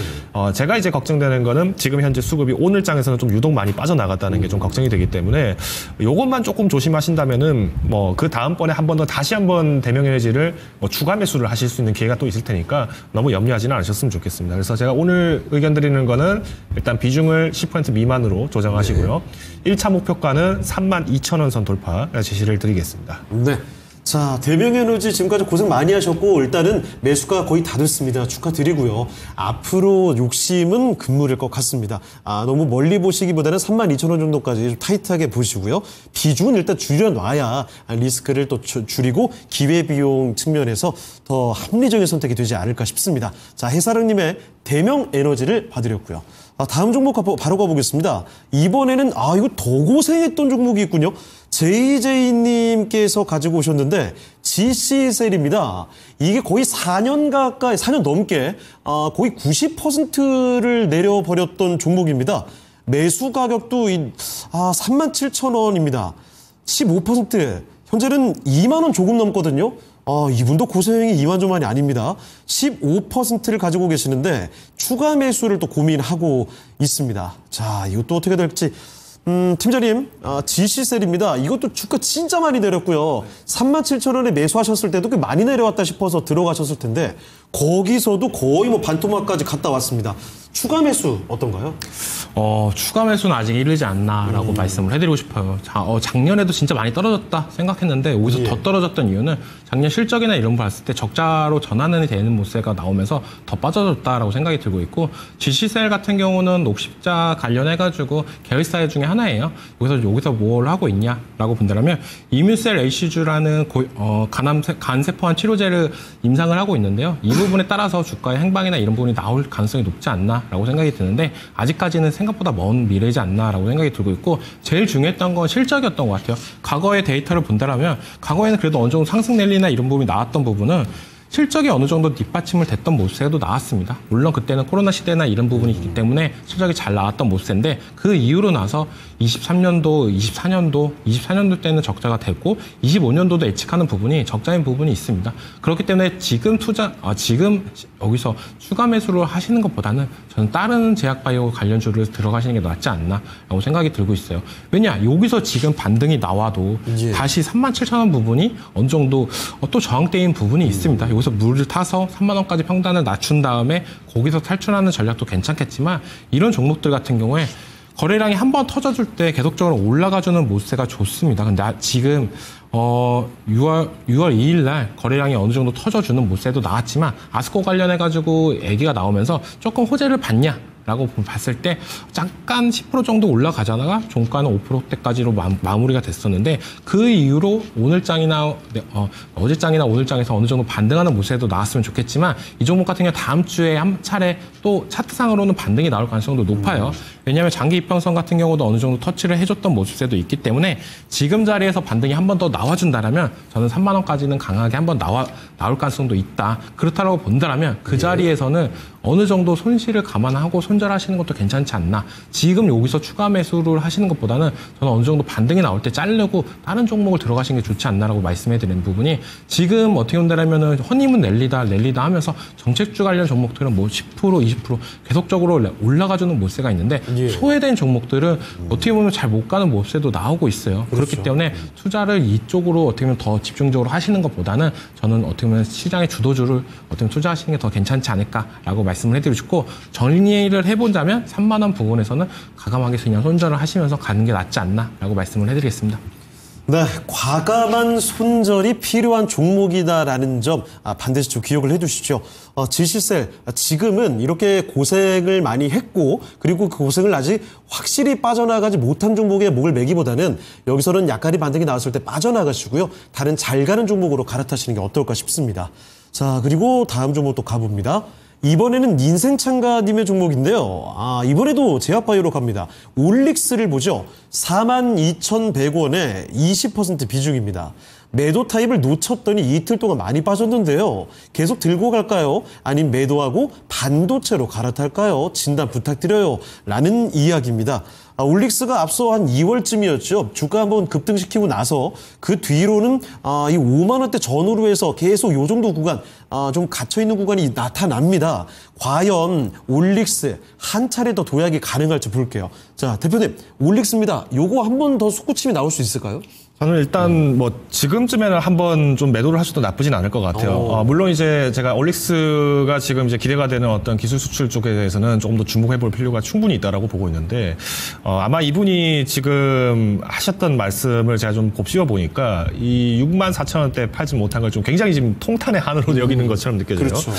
제가 이제 걱정되는 거는 지금 현재 수급이 오늘 장에서는 좀 유독 많이 빠져나갔다는 게 좀 걱정이 되기 때문에 요것만 조금 조심하신다면은 뭐 그 다음번에 한 번 더 다시 한번 대명에너지를 뭐 추가 매수를 하실 수 있는 기회가 또 있을 테니까 너무 염려하지는 않으셨으면 좋겠습니다. 그래서 제가 오늘 의견 드리는 거는 일단 비중을 10% 미만으로 조정하시고요. 1차 목표가는 32,000원 선 돌파 제시를 드리겠습니다. 네. 자, 대명에너지 지금까지 고생 많이 하셨고 일단은 매수가 거의 다 됐습니다. 축하드리고요. 앞으로 욕심은 금물일 것 같습니다. 너무 멀리 보시기보다는 32,000원 정도까지 좀 타이트하게 보시고요. 비중은 일단 줄여놔야 리스크를 또 줄이고 기회비용 측면에서 더 합리적인 선택이 되지 않을까 싶습니다. 자, 해사령님의 대명에너지를 봐드렸고요. 다음 종목 바로 가보겠습니다. 이번에는 이거 더 고생했던 종목이 있군요. JJ님께서 가지고 오셨는데 GC셀입니다. 이게 거의 4년 가까이, 4년 넘게 거의 90%를 내려버렸던 종목입니다. 매수 가격도 37,000원입니다. 15%, 현재는 2만 원 조금 넘거든요. 이분도 고생이 이만저만이 아닙니다. 15%를 가지고 계시는데 추가 매수를 또 고민하고 있습니다. 자, 이것도 어떻게 될지. 팀장님, GC셀입니다. 이것도 주가 진짜 많이 내렸고요. 37,000원에 매수하셨을 때도 꽤 많이 내려왔다 싶어서 들어가셨을 텐데 거기서도 거의 뭐 반토막까지 갔다 왔습니다. 추가 매수 어떤가요? 추가 매수는 아직 이르지 않나라고 말씀을 해드리고 싶어요. 작년에도 진짜 많이 떨어졌다 생각했는데 여기서 더 떨어졌던 이유는 작년 실적이나 이런 걸 봤을 때 적자로 전환이 되는 모세가 나오면서 더 빠져졌다라고 생각이 들고 있고 GC셀 같은 경우는 녹십자 관련해가지고 계열사회 중에 하나예요. 여기서 뭘 하고 있냐라고 본다면 이뮤셀 HC주라는 간세포환 치료제를 임상을 하고 있는데요. 이 부분에 따라서 주가의 행방이나 이런 부분이 나올 가능성이 높지 않나라고 생각이 드는데 아직까지는 생각보다 먼 미래이지 않나라고 생각이 들고 있고 제일 중요했던 건 실적이었던 것 같아요. 과거의 데이터를 본다면 과거에는 그래도 어느 정도 상승 랠리나 이런 부분이 나왔던 부분은 실적이 어느 정도 뒷받침을 됐던 모세도 나왔습니다. 물론 그때는 코로나 시대나 이런 부분이 있기 때문에 실적이 잘 나왔던 모세인데 그 이후로 나서 23년도, 24년도 때는 적자가 되고 25년도도 예측하는 부분이 적자인 부분이 있습니다. 그렇기 때문에 지금 지금 여기서 추가 매수를 하시는 것보다는 저는 다른 제약바이오 관련주를 들어가시는 게 낫지 않나라고 생각이 들고 있어요. 왜냐? 여기서 지금 반등이 나와도 다시 37,000원 부분이 어느 정도 또 저항대인 부분이 있습니다. 여기서 물을 타서 3만 원까지 평단을 낮춘 다음에 거기서 탈출하는 전략도 괜찮겠지만 이런 종목들 같은 경우에 거래량이 한번 터져줄 때 계속적으로 올라가주는 모세가 좋습니다. 근데 지금 6월 2일 날 거래량이 어느 정도 터져주는 모세도 나왔지만 아스코 관련해가지고 얘기가 나오면서 조금 호재를 받냐? 라고 봤을 때 잠깐 10% 정도 올라가자다가 종가는 5%대까지로 마무리가 됐었는데 그 이후로 오늘장이나 어제장이나 오늘장에서 어느 정도 반등하는 모세도 나왔으면 좋겠지만 이 종목 같은 경우 다음 주에 한 차례 또 차트상으로는 반등이 나올 가능성도 높아요. 왜냐하면 장기 이평선 같은 경우도 어느 정도 터치를 해줬던 모습세도 있기 때문에 지금 자리에서 반등이 한 번 더 나와준다면 저는 3만 원까지는 강하게 한 번 나올 가능성도 있다. 그렇다고 본다면 그 자리에서는 어느 정도 손실을 감안하고 손절하시는 것도 괜찮지 않나. 지금 여기서 추가 매수를 하시는 것보다는 저는 어느 정도 반등이 나올 때 자르고 다른 종목을 들어가시는 게 좋지 않나라고 말씀해드리는 부분이, 지금 어떻게 본다면은 허니문 랠리다 하면서 정책주 관련 종목들은 뭐 10%, 20% 계속적으로 올라가주는 모세가 있는데 예. 소외된 종목들은 어떻게 보면 잘 못 가는 모세도 나오고 있어요. 그렇죠. 그렇기 때문에 투자를 이쪽으로 어떻게 보면 더 집중적으로 하시는 것보다는 저는 어떻게 보면 시장의 주도주를 어떻게 보면 투자하시는 게 더 괜찮지 않을까라고 말씀을 해드리고 싶고, 정리를 해보자면 3만 원 부분에서는 과감하게 그냥 손절을 하시면서 가는 게 낫지 않나라고 말씀을 해드리겠습니다. 네, 과감한 손절이 필요한 종목이다라는 점 반드시 좀 기억을 해두십시오. 지실셀, 지금은 이렇게 고생을 많이 했고 그리고 그 고생을 아직 확실히 빠져나가지 못한 종목에 목을 매기보다는 여기서는 약간의 반등이 나왔을 때 빠져나가시고요. 다른 잘 가는 종목으로 갈아타시는 게 어떨까 싶습니다. 자, 그리고 다음 종목 또 가봅니다. 이번에는 인생창가님의 종목인데요. 이번에도 제약바이오로 갑니다. 올릭스를 보죠. 42,100원에 20% 비중입니다. 매도 타입을 놓쳤더니 이틀 동안 많이 빠졌는데요. 계속 들고 갈까요? 아니면 매도하고 반도체로 갈아탈까요? 진단 부탁드려요. 라는 이야기입니다. 올릭스가 앞서 한 2월쯤이었죠. 주가 한번 급등시키고 나서 그 뒤로는 이 5만 원대 전후로 해서 계속 요 정도 구간 좀 갇혀있는 구간이 나타납니다. 과연 올릭스 한 차례 더 도약이 가능할지 볼게요. 자, 대표님, 올릭스입니다. 요거 한 번 더 속구침이 나올 수 있을까요? 저는 일단 뭐 지금쯤에는 한번 좀 매도를 하셔도 나쁘진 않을 것 같아요. 물론 이제 제가 올릭스가 지금 이제 기대가 되는 어떤 기술 수출 쪽에 대해서는 조금 더 주목해 볼 필요가 충분히 있다라고 보고 있는데, 아마 이분이 지금 하셨던 말씀을 제가 좀 곱씹어 보니까 이 64,000원대 팔지 못한 걸 좀 굉장히 지금 통탄의 한으로 여기는 것처럼 느껴져요. 그렇죠.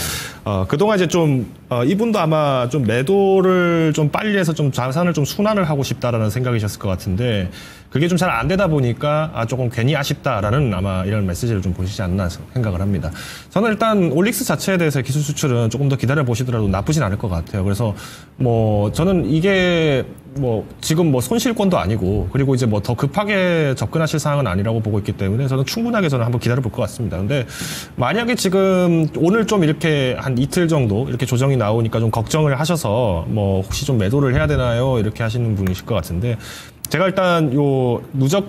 그동안 이제 좀 이분도 아마 좀 매도를 좀 빨리 해서 좀 자산을 좀 순환을 하고 싶다라는 생각이셨을 것 같은데, 그게 좀 잘 안 되다 보니까 조금 괜히 아쉽다라는 아마 이런 메시지를 좀 보시지 않나 생각을 합니다. 저는 일단 올릭스 자체에 대해서 기술 수출은 조금 더 기다려 보시더라도 나쁘진 않을 것 같아요. 그래서 뭐 저는 이게 뭐 지금 뭐 손실권도 아니고, 그리고 이제 뭐 더 급하게 접근하실 상황은 아니라고 보고 있기 때문에 저는 충분하게 저는 한번 기다려 볼 것 같습니다. 근데 만약에 지금 오늘 좀 이렇게 한 이틀 정도 이렇게 조정이 나오니까 좀 걱정을 하셔서 뭐 혹시 좀 매도를 해야 되나요? 이렇게 하시는 분이실 것 같은데, 제가 일단 요 누적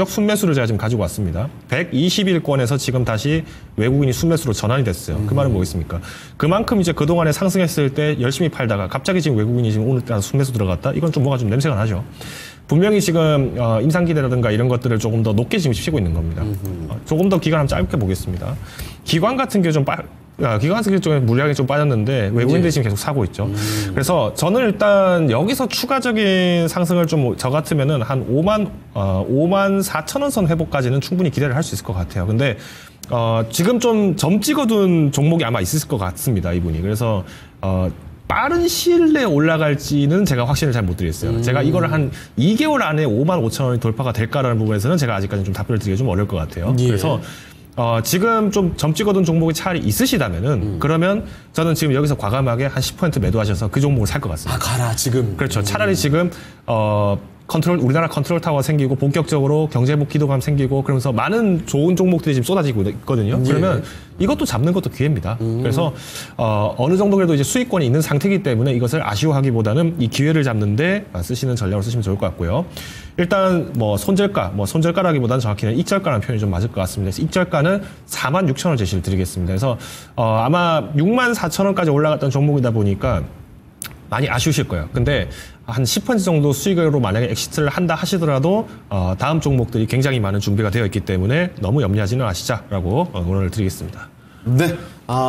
순매수를 제가 지금 가지고 왔습니다. 121권에서 지금 다시 외국인이 순매수로 전환이 됐어요. 그 말은 뭐겠습니까? 그만큼 이제 그동안에 상승했을 때 열심히 팔다가 갑자기 지금 외국인이 지금 오늘따라 순매수 들어갔다? 이건 좀 뭐가 좀 냄새가 나죠. 분명히 지금 임상기대라든가 이런 것들을 조금 더 높게 지금 치고 있는 겁니다. 조금 더 기간 한번 짧게 보겠습니다. 기관 같은 게 좀 기관 같은 게 좀 물량이 좀 빠졌는데 외국인들이 지금 계속 사고 있죠. 그래서 저는 일단 여기서 추가적인 상승을 좀 저 같으면은 한 5만 4,000원 선 회복까지는 충분히 기대를 할 수 있을 것 같아요. 근데 지금 좀 점 찍어둔 종목이 아마 있을 것 같습니다, 이분이. 그래서 빠른 시일 내에 올라갈지는 제가 확신을 잘 못 드리겠어요. 제가 이거를 한 2개월 안에 5만 5천 원이 돌파가 될까라는 부분에서는 제가 아직까지 좀 답변을 드리기가 좀 어려울 것 같아요. 예. 그래서 지금 좀 점 찍어둔 종목이 차라리 있으시다면은 그러면 저는 지금 여기서 과감하게 한 10% 매도하셔서 그 종목을 살 것 같습니다. 가라, 지금. 그렇죠. 차라리 지금 우리나라 컨트롤 타워가 생기고 본격적으로 경제복 기도감 생기고 그러면서 많은 좋은 종목들이 지금 쏟아지고 있거든요. 그러면 이것도 잡는 것도 기회입니다. 그래서 어느 정도 그래도 이제 수익권이 있는 상태이기 때문에 이것을 아쉬워하기보다는 이 기회를 잡는데 쓰시는 전략으로 쓰시면 좋을 것 같고요. 일단 뭐 손절가라기보다는 정확히는 익절가라는 표현이 좀 맞을 것 같습니다. 그래서 익절가는 46,000원 제시를 드리겠습니다. 그래서 아마 64,000원까지 올라갔던 종목이다 보니까 많이 아쉬우실 거예요. 근데 한 10% 정도 수익으로 만약에 엑시트를 한다 하시더라도 다음 종목들이 굉장히 많은 준비가 되어 있기 때문에 너무 염려하지는 마시자라고 응원을 드리겠습니다. 네.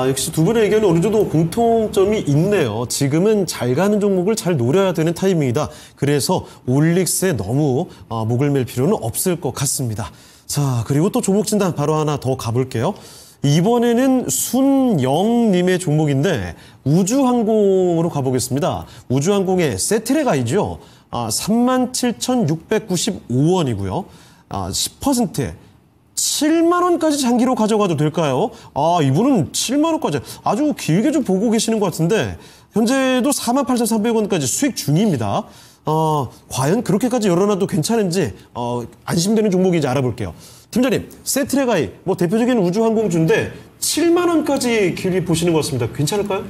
역시 두 분의 의견은 어느 정도 공통점이 있네요. 지금은 잘 가는 종목을 잘 노려야 되는 타이밍이다. 그래서 올릭스에 너무 목을 맬 필요는 없을 것 같습니다. 자, 그리고 또 종목 진단 바로 하나 더 가볼게요. 이번에는 순영님의 종목인데 우주항공으로 가보겠습니다. 우주항공의 세트랙아이죠. 37,695원이고요. 10%에 7만 원까지 장기로 가져가도 될까요? 이분은 7만 원까지 아주 길게 좀 보고 계시는 것 같은데 현재도 48,300원까지 수익 중입니다. 과연 그렇게까지 열어놔도 괜찮은지 안심되는 종목인지 알아볼게요. 팀장님, 세트랙아이 뭐 대표적인 우주항공주인데 7만 원까지 길이 보시는 것 같습니다. 괜찮을까요?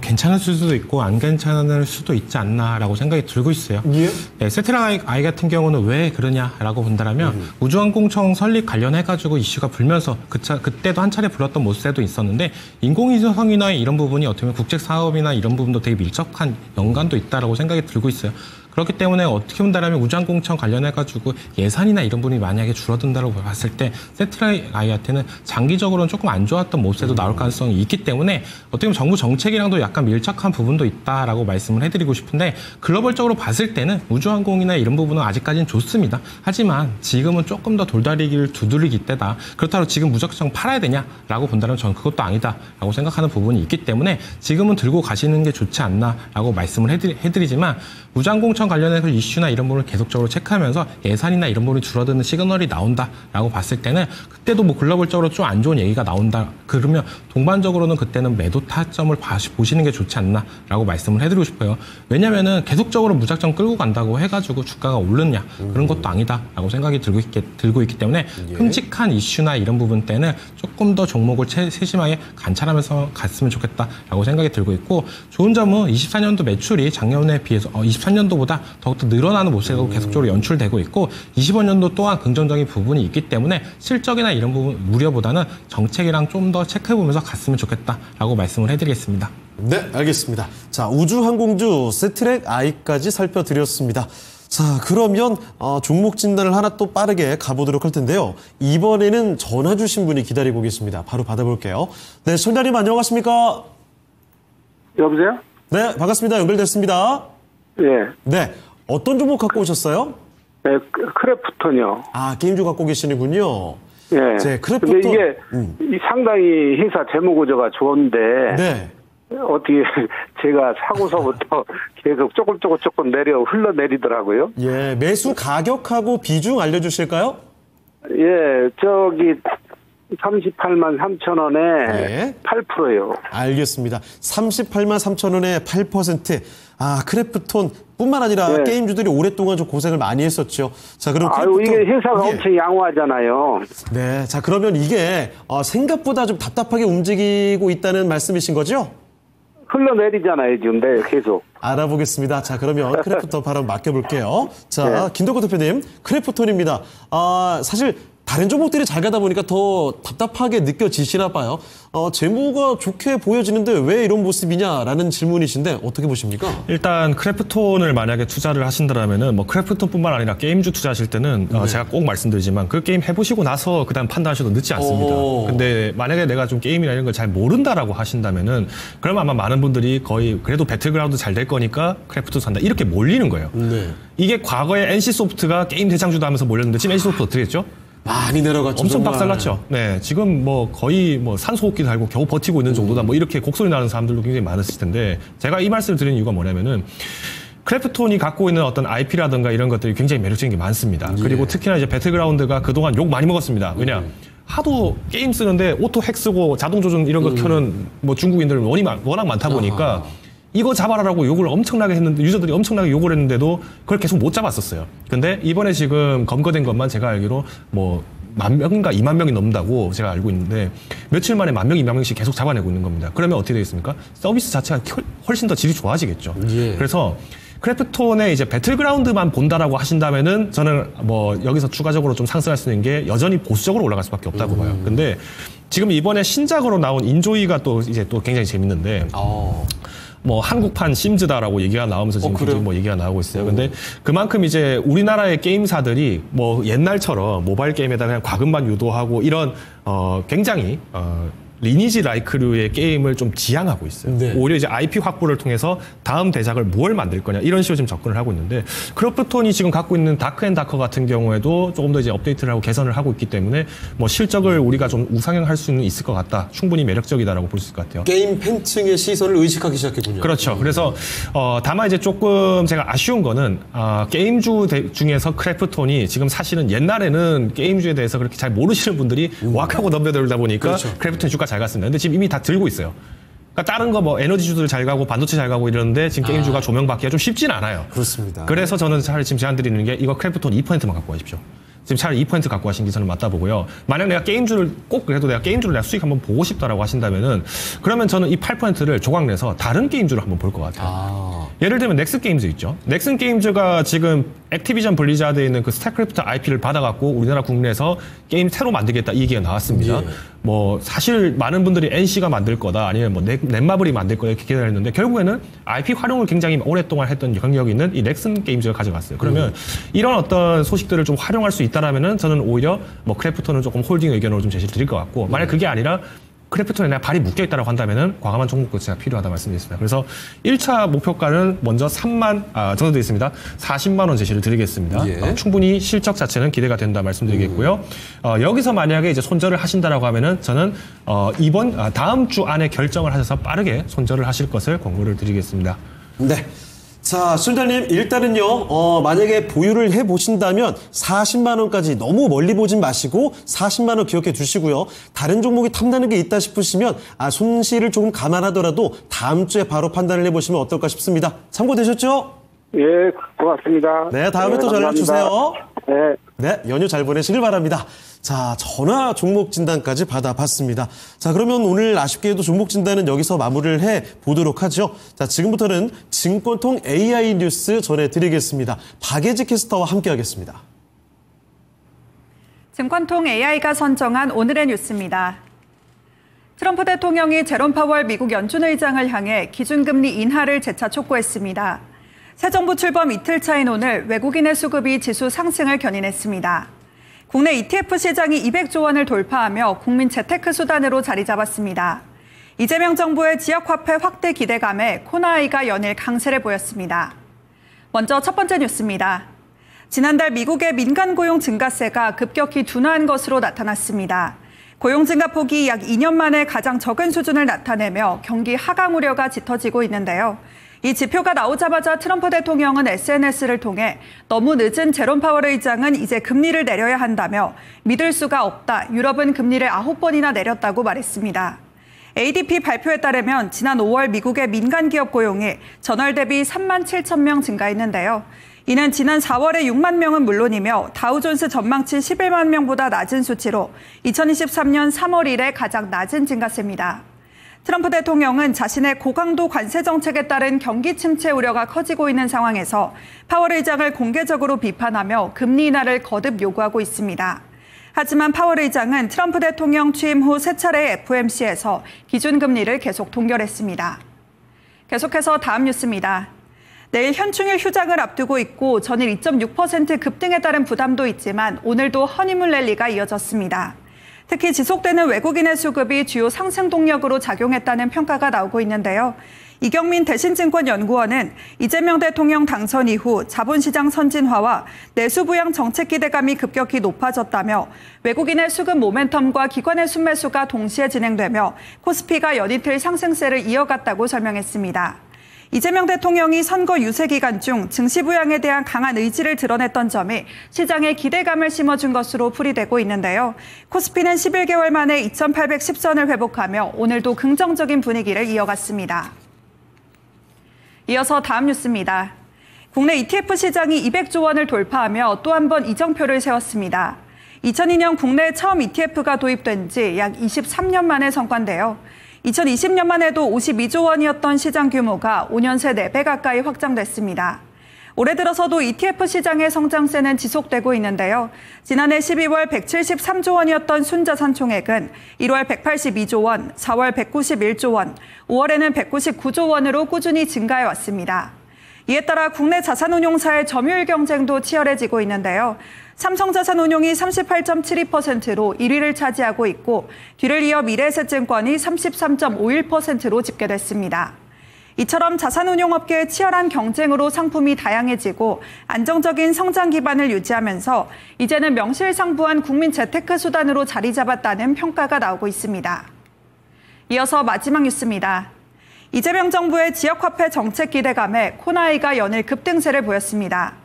괜찮을 수도 있고 안 괜찮을 수도 있지 않나라고 생각이 들고 있어요. 예. 네, 세트락 아이 같은 경우는 왜 그러냐라고 본다면 우주항공청 설립 관련해가지고 이슈가 불면서 그때도 한 차례 불었던 모습도 있었는데 인공위성이나 이런 부분이 어떻게 보면 국제 사업이나 이런 부분도 되게 밀접한 연관도 있다라고 생각이 들고 있어요. 그렇기 때문에 어떻게 본다면 우주항공청 관련해가지고 예산이나 이런 부분이 만약에 줄어든다고 봤을 때 세트라이트 아이한테는 장기적으로는 조금 안 좋았던 모습도 나올 가능성이 있기 때문에 어떻게 보면 정부 정책이랑도 약간 밀착한 부분도 있다라고 말씀을 해드리고 싶은데 글로벌적으로 봤을 때는 우주항공이나 이런 부분은 아직까지는 좋습니다. 하지만 지금은 조금 더 돌다리기를 두드리기 때다. 그렇다고 지금 무작정 팔아야 되냐라고 본다면 저는 그것도 아니다라고 생각하는 부분이 있기 때문에 지금은 들고 가시는 게 좋지 않나라고 말씀을 해드리지만 우주항공청 관련해서 이슈나 이런 부분을 계속적으로 체크하면서 예산이나 이런 부분이 줄어드는 시그널이 나온다라고 봤을 때는 그때도 뭐 글로벌적으로 좀 안 좋은 얘기가 나온다. 그러면 동반적으로는 그때는 매도 타점을 보시는 게 좋지 않나라고 말씀을 해드리고 싶어요. 왜냐면은 계속적으로 무작정 끌고 간다고 해가지고 주가가 오르냐 그런 것도 아니다라고 생각이 들고 있기 때문에 끔찍한 이슈나 이런 부분 때는 조금 더 종목을 세심하게 관찰하면서 갔으면 좋겠다라고 생각이 들고 있고 좋은 점은 24년도 매출이 작년에 비해서 23년도보다 더욱더 늘어나는 모습으로 계속적으로 연출되고 있고 25년도 또한 긍정적인 부분이 있기 때문에 실적이나 이런 부분 우려보다는 정책이랑 좀 더 체크해보면서 갔으면 좋겠다라고 말씀을 해드리겠습니다. 네, 알겠습니다. 자, 우주항공주 세트랙 I까지 살펴드렸습니다. 자, 그러면 종목 진단을 하나 또 빠르게 가보도록 할 텐데요. 이번에는 전화 주신 분이 기다리고 계십니다. 바로 받아볼게요. 네, 시청자님 안녕하십니까? 여보세요? 네, 반갑습니다. 연결됐습니다. 예. 네, 어떤 종목 갖고 오셨어요? 네, 크래프톤이요. 아, 게임주 갖고 계시는군요. 예. 네, 크래프톤. 근데 이게 상당히 회사 재무 구조가 좋은데 네. 어떻게 제가 사고서부터 계속 조금 흘러내리더라고요. 예, 매수 가격하고 비중 알려주실까요? 예, 저기 38만 3천 원에 네. 8%예요. 알겠습니다. 38만 3천 원에 8%. 아, 크래프톤 뿐만 아니라 네. 게임주들이 오랫동안 좀 고생을 많이 했었죠. 자, 그럼 아유, 이게 회사가 예. 엄청 양호하잖아요. 네, 자, 그러면 이게 생각보다 좀 답답하게 움직이고 있다는 말씀이신 거죠? 흘러내리잖아요, 지금 네, 계속. 알아보겠습니다. 자, 그러면 크래프톤 바로 맡겨볼게요. 자, 네. 김덕호 대표님, 크래프톤입니다. 사실 다른 종목들이 잘 가다 보니까 더 답답하게 느껴지시나 봐요. 재무가 좋게 보여지는데 왜 이런 모습이냐라는 질문이신데 어떻게 보십니까? 일단 크래프톤을 만약에 투자를 하신다면은 뭐 크래프톤뿐만 아니라 게임주 투자하실 때는 제가 꼭 말씀드리지만 그 게임 해보시고 나서 그다음 판단하셔도 늦지 않습니다. 근데 만약에 내가 좀 게임이나 이런 걸 잘 모른다라고 하신다면은 그러면 아마 많은 분들이 거의 그래도 배틀그라운드 잘 될 거니까 크래프톤 산다 이렇게 몰리는 거예요. 네. 이게 과거에 NC소프트가 게임 대장주다 하면서 몰렸는데 지금 NC소프트 어떻게 했죠? 많이 내려갔죠. 엄청 정말. 박살났죠. 네, 지금 뭐 거의 뭐 산소호흡기 달고 겨우 버티고 있는 정도다. 뭐 이렇게 곡소리 나는 사람들도 굉장히 많으실 텐데 제가 이 말씀을 드리는 이유가 뭐냐면은 크래프톤이 갖고 있는 어떤 IP라든가 이런 것들이 굉장히 매력적인 게 많습니다. 그리고 특히나 이제 배틀그라운드가 그동안 욕 많이 먹었습니다. 왜냐? 하도 게임 쓰는데 오토 핵 쓰고 자동 조준 이런 거 켜는 뭐 중국인들 워낙 많다 보니까 이거 잡아라라고 욕을 엄청나게 했는데 유저들이 엄청나게 욕을 했는데도 그걸 계속 못 잡았었어요. 근데 이번에 지금 검거된 것만 제가 알기로 뭐 10,000명인가 20,000명이 넘는다고 제가 알고 있는데 며칠 만에 10,000명, 20,000명씩 계속 잡아내고 있는 겁니다. 그러면 어떻게 되겠습니까? 서비스 자체가 훨씬 더 질이 좋아지겠죠. 예. 그래서 크래프톤의 이제 배틀그라운드만 본다라고 하신다면은 저는 뭐 여기서 추가적으로 좀 상승할 수 있는 게 여전히 보수적으로 올라갈 수밖에 없다고 봐요. 근데 지금 이번에 신작으로 나온 인조이가 또 이제 또 굉장히 재밌는데 뭐 한국판 심즈다라고 얘기가 나오면서 지금 굉장히 뭐 얘기가 나오고 있어요. 근데 그만큼 이제 우리나라의 게임사들이 뭐 옛날처럼 모바일 게임에다가 그냥 과금만 유도하고 이런 굉장히 리니지 라이크류의 게임을 좀 지향하고 있어요. 네. 오히려 이제 IP 확보를 통해서 다음 대작을 뭘 만들 거냐 이런 식으로 지금 접근을 하고 있는데 크래프톤이 지금 갖고 있는 다크앤다커 같은 경우에도 조금 더 이제 업데이트를 하고 개선을 하고 있기 때문에 뭐 실적을 우리가 좀 우상향할 수는 있을 것 같다. 충분히 매력적이다라고 볼 수 있을 것 같아요. 게임 팬층의 시선을 의식하기 시작했군요. 그렇죠. 그래서 다만 이제 조금 제가 아쉬운 거는 게임주 중에서 크래프톤이 지금 사실은 옛날에는 게임주에 대해서 그렇게 잘 모르시는 분들이 왁하고 덤벼들다 보니까 그렇죠. 크래프톤 주가 잘 갔습니다. 근데 지금 이미 다 들고 있어요. 그러니까 다른 거 뭐 에너지주들 잘 가고 반도체 잘 가고 이러는데 지금 게임주가 조명받기가 좀 쉽진 않아요. 그렇습니다. 그래서 저는 사실 지금 제안드리는 게 이거 크래프톤 2%만 갖고 가십시오. 지금 차라리 2% 갖고 가신 게 저는 맞다 보고요. 만약 내가 게임주를 꼭 그래도 내가 게임주를 내가 수익 한번 보고 싶다라고 하신다면은 그러면 저는 이 8%를 조각내서 다른 게임주를 한번 볼 것 같아요. 예를 들면 넥슨 게임즈 있죠. 넥슨 게임즈가 지금 액티비전 블리자드에 있는 그 스타크래프트 IP를 받아갖고 우리나라 국내에서 게임 새로 만들겠다 이 얘기가 나왔습니다. 뭐 사실 많은 분들이 NC가 만들 거다 아니면 뭐 넷마블이 만들 거다 이렇게 기대했는데 결국에는 IP 활용을 굉장히 오랫동안 했던 경력이 있는 이 넥슨 게임즈가 가져갔어요. 그러면 이런 어떤 소식들을 좀 활용할 수 있다라면은 저는 오히려 뭐 크래프톤은 조금 홀딩 의견으로 좀 제시를 드릴 것 같고 만약 그게 아니라 크래프톤에 내가 발이 묶여있다고 한다면은 과감한 종목도 제가 필요하다 말씀드리겠습니다. 그래서 1차 목표가는 먼저 정해져 있습니다. 40만 원 제시를 드리겠습니다. 충분히 실적 자체는 기대가 된다 말씀드리겠고요. 여기서 만약에 이제 손절을 하신다라고 하면은 저는 다음 주 안에 결정을 하셔서 빠르게 손절을 하실 것을 권고를 드리겠습니다. 네. 자, 순달님 일단은요. 만약에 보유를 해보신다면 40만 원까지 너무 멀리 보진 마시고 40만 원 기억해 두시고요. 다른 종목이 탐나는 게 있다 싶으시면 손실을 조금 감안하더라도 다음 주에 바로 판단을 해보시면 어떨까 싶습니다. 참고되셨죠? 예, 고맙습니다. 네, 다음에 또 전화 감사합니다. 주세요. 네. 네, 연휴 잘 보내시길 바랍니다. 자, 전화 종목 진단까지 받아봤습니다. 자, 그러면 오늘 아쉽게도 종목 진단은 여기서 마무리를 해 보도록 하죠. 자, 지금부터는 증권통 AI 뉴스 전해드리겠습니다. 박예지 캐스터와 함께하겠습니다. 증권통 AI가 선정한 오늘의 뉴스입니다. 트럼프 대통령이 제롬 파월 미국 연준 의장을 향해 기준금리 인하를 재차 촉구했습니다. 새 정부 출범 이틀 차인 오늘 외국인의 수급이 지수 상승을 견인했습니다. 국내 ETF 시장이 200조 원을 돌파하며 국민 재테크 수단으로 자리 잡았습니다. 이재명 정부의 지역화폐 확대 기대감에 코나아이가 연일 강세를 보였습니다. 먼저 첫 번째 뉴스입니다. 지난달 미국의 민간 고용 증가세가 급격히 둔화한 것으로 나타났습니다. 고용 증가 폭이 약 2년 만에 가장 적은 수준을 나타내며 경기 하강 우려가 짙어지고 있는데요. 이 지표가 나오자마자 트럼프 대통령은 SNS를 통해 너무 늦은 제롬 파월 의장은 이제 금리를 내려야 한다며 믿을 수가 없다. 유럽은 금리를 9번이나 내렸다고 말했습니다. ADP 발표에 따르면 지난 5월 미국의 민간 기업 고용이 전월 대비 3만 7천 명 증가했는데요. 이는 지난 4월의 6만 명은 물론이며 다우존스 전망치 11만 명보다 낮은 수치로 2023년 3월 이래 가장 낮은 증가세입니다. 트럼프 대통령은 자신의 고강도 관세 정책에 따른 경기 침체 우려가 커지고 있는 상황에서 파월 의장을 공개적으로 비판하며 금리 인하를 거듭 요구하고 있습니다. 하지만 파월 의장은 트럼프 대통령 취임 후 세 차례 FOMC에서 기준금리를 계속 동결했습니다. 계속해서 다음 뉴스입니다. 내일 현충일 휴장을 앞두고 있고 전일 2.6% 급등에 따른 부담도 있지만 오늘도 허니문 랠리가 이어졌습니다. 특히 지속되는 외국인의 수급이 주요 상승 동력으로 작용했다는 평가가 나오고 있는데요. 이경민 대신증권연구원은 이재명 대통령 당선 이후 자본시장 선진화와 내수 부양 정책 기대감이 급격히 높아졌다며 외국인의 수급 모멘텀과 기관의 순매수가 동시에 진행되며 코스피가 연이틀 상승세를 이어갔다고 설명했습니다. 이재명 대통령이 선거 유세 기간 중 증시 부양에 대한 강한 의지를 드러냈던 점이 시장에 기대감을 심어준 것으로 풀이되고 있는데요. 코스피는 11개월 만에 2810선을 회복하며 오늘도 긍정적인 분위기를 이어갔습니다. 이어서 다음 뉴스입니다. 국내 ETF 시장이 200조 원을 돌파하며 또 한 번 이정표를 세웠습니다. 2002년 국내에 처음 ETF가 도입된 지 약 23년 만의 성과인데요. 2020년만 해도 52조 원이었던 시장 규모가 5년 새 4배 가까이 확장됐습니다. 올해 들어서도 ETF 시장의 성장세는 지속되고 있는데요. 지난해 12월 173조 원이었던 순자산 총액은 1월 182조 원, 4월 191조 원, 5월에는 199조 원으로 꾸준히 증가해왔습니다. 이에 따라 국내 자산운용사의 점유율 경쟁도 치열해지고 있는데요. 삼성자산운용이 38.72%로 1위를 차지하고 있고 뒤를 이어 미래에셋증권이 33.51%로 집계됐습니다. 이처럼 자산운용업계의 치열한 경쟁으로 상품이 다양해지고 안정적인 성장 기반을 유지하면서 이제는 명실상부한 국민 재테크 수단으로 자리 잡았다는 평가가 나오고 있습니다. 이어서 마지막 뉴스입니다. 이재명 정부의 지역화폐 정책 기대감에 코나아이가 연일 급등세를 보였습니다.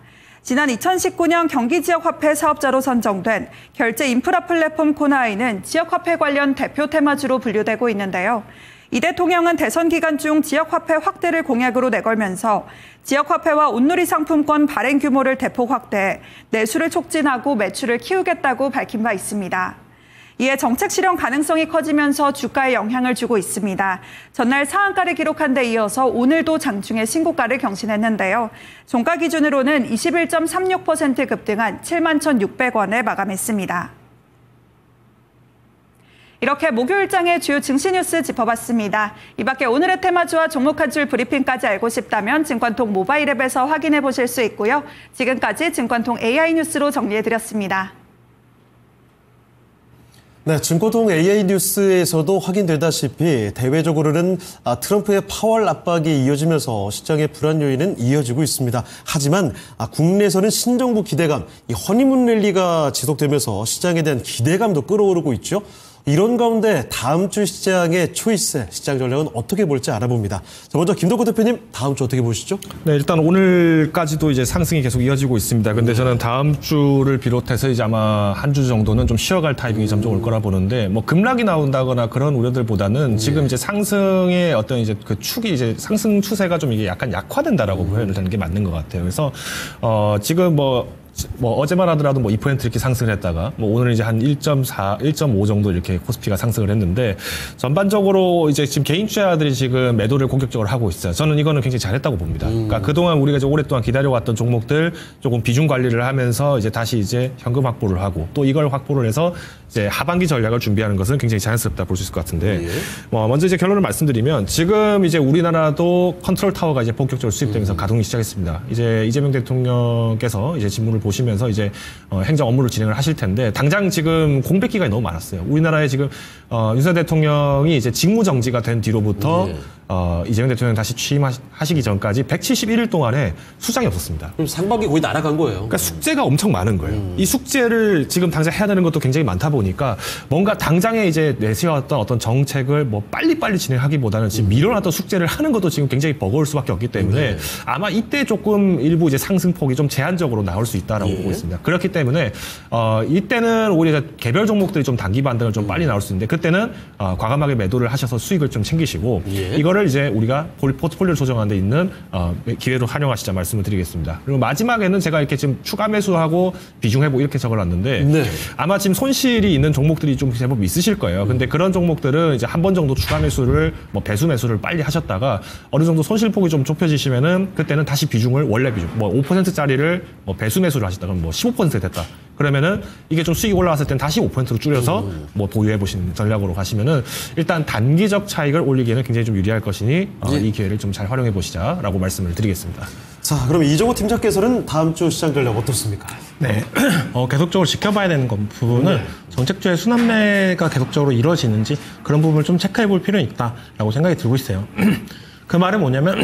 지난 2019년 경기지역화폐 사업자로 선정된 결제 인프라 플랫폼 코나아이는 지역화폐 관련 대표 테마주로 분류되고 있는데요. 이 대통령은 대선 기간 중 지역화폐 확대를 공약으로 내걸면서 지역화폐와 온누리 상품권 발행 규모를 대폭 확대해 내수를 촉진하고 매출을 키우겠다고 밝힌 바 있습니다. 이에 정책 실현 가능성이 커지면서 주가에 영향을 주고 있습니다. 전날 상한가를 기록한 데 이어서 오늘도 장중에 신고가를 경신했는데요. 종가 기준으로는 21.36% 급등한 71,600원에 마감했습니다. 이렇게 목요일장의 주요 증시 뉴스 짚어봤습니다. 이 밖에 오늘의 테마주와 종목 한 줄 브리핑까지 알고 싶다면 증권통 모바일 앱에서 확인해 보실 수 있고요. 지금까지 증권통 AI 뉴스로 정리해드렸습니다. 네, 증권통 AI 뉴스에서도 확인되다시피 대외적으로는 트럼프의 파월 압박이 이어지면서 시장의 불안 요인은 이어지고 있습니다. 하지만 국내에서는 신정부 기대감, 이 허니문 랠리가 지속되면서 시장에 대한 기대감도 끌어오르고 있죠. 이런 가운데 다음 주 시장의 초이스, 시장 전략은 어떻게 볼지 알아봅니다. 자, 먼저 김덕호 대표님, 다음 주 어떻게 보시죠? 네, 일단 오늘까지도 이제 상승이 계속 이어지고 있습니다. 근데 저는 다음 주를 비롯해서 이제 아마 한 주 정도는 좀 쉬어갈 타이밍이 점점 올 거라 보는데, 뭐 급락이 나온다거나 그런 우려들보다는 지금 이제 상승의 어떤 이제 그 축이 이제 상승 추세가 좀 이게 약간 약화된다라고 표현을 하는 게 맞는 것 같아요. 그래서 지금 뭐 어제만 하더라도 2% 이렇게 상승을 했다가 오늘은 이제 한 1.4, 1.5 정도 이렇게 코스피가 상승을 했는데 전반적으로 이제 지금 개인 투자자들이 지금 매도를 공격적으로 하고 있어요. 저는 이거는 굉장히 잘했다고 봅니다. 그러니까 그동안 우리가 이제 오랫동안 기다려왔던 종목들 조금 비중 관리를 하면서 이제 다시 이제 현금 확보를 하고 또 이걸 확보를 해서 이제 하반기 전략을 준비하는 것은 굉장히 자연스럽다 볼 수 있을 것 같은데 먼저 이제 결론을 말씀드리면 지금 이제 우리나라도 컨트롤 타워가 이제 본격적으로 수립되면서 가동이 시작했습니다. 이제 이재명 대통령께서 이제 직무를 보시면서 이제 행정 업무를 진행을 하실 텐데 당장 지금 공백 기간이 너무 많았어요. 우리나라에 지금 윤석열 대통령이 이제 직무 정지가 된 뒤로부터 이재명 대통령 다시 취임하시기 전까지 171일 동안에 수장이 없었습니다. 그럼 상반기 거의 날아간 거예요. 그러니까 숙제가 엄청 많은 거예요. 이 숙제를 지금 당장 해야 되는 것도 굉장히 많다 보니까 뭔가 당장에 이제 내세웠던 어떤 정책을 뭐 빨리빨리 진행하기보다는 지금 미뤄놨던 숙제를 하는 것도 지금 굉장히 버거울 수밖에 없기 때문에 아마 이때 조금 일부 이제 상승폭이 좀 제한적으로 나올 수 있다라고 보고 있습니다. 그렇기 때문에 이때는 오히려 개별 종목들이 좀 단기 반등을 좀 빨리 나올 수 있는데 그때는 과감하게 매도를 하셔서 수익을 좀 챙기시고 이거를 이제 우리가 포트폴리오를 조정하는 데 있는 기회로 활용하시자 말씀을 드리겠습니다. 그리고 마지막에는 제가 이렇게 지금 추가 매수하고 비중 회복 이렇게 적어놨는데 아마 지금 손실이 있는 종목들이 좀 제법 있으실 거예요. 근데 그런 종목들은 이제 한 번 정도 추가 매수를 배수 매수를 빨리 하셨다가 어느 정도 손실폭이 좀 좁혀지시면은 그때는 다시 비중을 원래 비중 5%짜리를 배수 매수를 하셨다가 15% 됐다. 그러면은 이게 좀 수익이 올라왔을 땐 다시 5%로 줄여서 보유해 보시는 전략으로 가시면은 일단 단기적 차익을 올리기에는 굉장히 좀 유리할 것이니 이 기회를 좀 잘 활용해 보시자라고 말씀을 드리겠습니다. 자, 그럼 이정호 팀장께서는 다음 주 시장 전략 어떻습니까? 네, 계속적으로 지켜봐야 되는 부분은 정책주의 순환매가 계속적으로 이루어지는지 그런 부분을 좀 체크해 볼 필요는 있다라고 생각이 들고 있어요. 그 말은 뭐냐면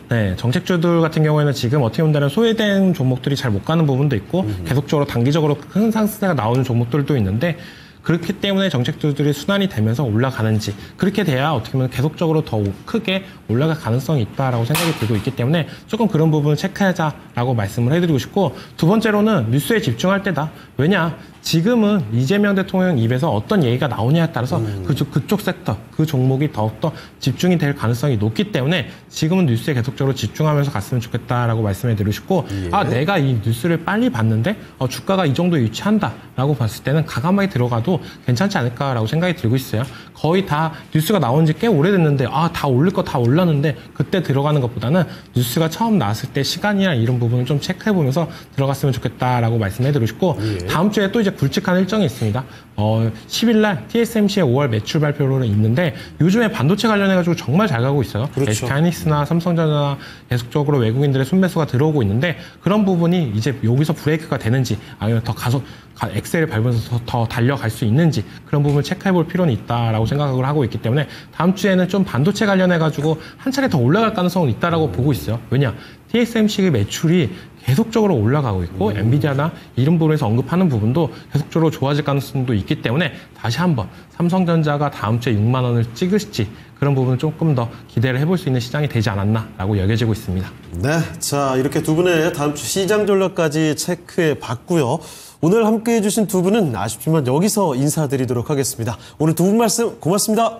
네, 정책주들 같은 경우에는 지금 어떻게 본다면 소외된 종목들이 잘 못 가는 부분도 있고 계속적으로 단기적으로 큰 상승세가 나오는 종목들도 있는데 그렇기 때문에 정책주들이 순환이 되면서 올라가는지 그렇게 돼야 어떻게 보면 계속적으로 더 크게 올라갈 가능성이 있다라고 생각이 들고 있기 때문에 조금 그런 부분을 체크하자라고 말씀을 해드리고 싶고 두 번째로는 뉴스에 집중할 때다. 왜냐? 지금은 이재명 대통령 입에서 어떤 얘기가 나오냐에 따라서 그쪽 섹터, 그 종목이 더욱더 집중이 될 가능성이 높기 때문에 지금은 뉴스에 계속적으로 집중하면서 갔으면 좋겠다라고 말씀해드리고 싶고 내가 이 뉴스를 빨리 봤는데 주가가 이 정도에 위치한다라고 봤을 때는 과감하게 들어가도 괜찮지 않을까라고 생각이 들고 있어요. 거의 다 뉴스가 나온 지 꽤 오래됐는데 다 올릴 거 다 올랐는데 그때 들어가는 것보다는 뉴스가 처음 나왔을 때 시간이나 이런 부분을 좀 체크해보면서 들어갔으면 좋겠다라고 말씀해드리고 싶고 다음 주에 또 이제 굵직한 일정이 있습니다. 10일 날 TSMC의 5월 매출 발표로는 있는데 요즘에 반도체 관련해가지고 정말 잘 가고 있어요. SK 하이닉스나 삼성전자나 계속적으로 외국인들의 순매수가 들어오고 있는데 그런 부분이 이제 여기서 브레이크가 되는지 아니면 더 엑셀을 밟으면서 더 달려갈 수 있는지 그런 부분을 체크해 볼 필요는 있다라고 생각을 하고 있기 때문에 다음 주에는 좀 반도체 관련해가지고 한 차례 더 올라갈 가능성은 있다라고 보고 있어요. 왜냐? TSMC의 매출이 계속적으로 올라가고 있고 엔비디아나 이런 부분에서 언급하는 부분도 계속적으로 좋아질 가능성도 있기 때문에 다시 한번 삼성전자가 다음 주에 6만 원을 찍을지 그런 부분을 조금 더 기대를 해볼 수 있는 시장이 되지 않았나라고 여겨지고 있습니다. 네, 자 이렇게 두 분의 다음 주 시장 전략까지 체크해 봤고요. 오늘 함께해 주신 두 분은 아쉽지만 여기서 인사드리도록 하겠습니다. 오늘 두 분 말씀 고맙습니다.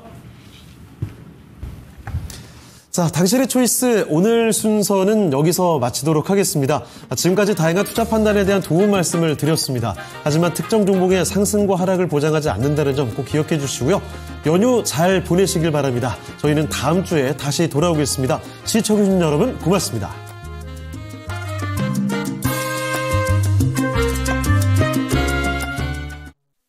자, 당신의 초이스 오늘 순서는 여기서 마치도록 하겠습니다. 지금까지 다양한 투자 판단에 대한 도움 말씀을 드렸습니다. 하지만 특정 종목의 상승과 하락을 보장하지 않는다는 점 꼭 기억해 주시고요. 연휴 잘 보내시길 바랍니다. 저희는 다음 주에 다시 돌아오겠습니다. 시청해주신 여러분 고맙습니다.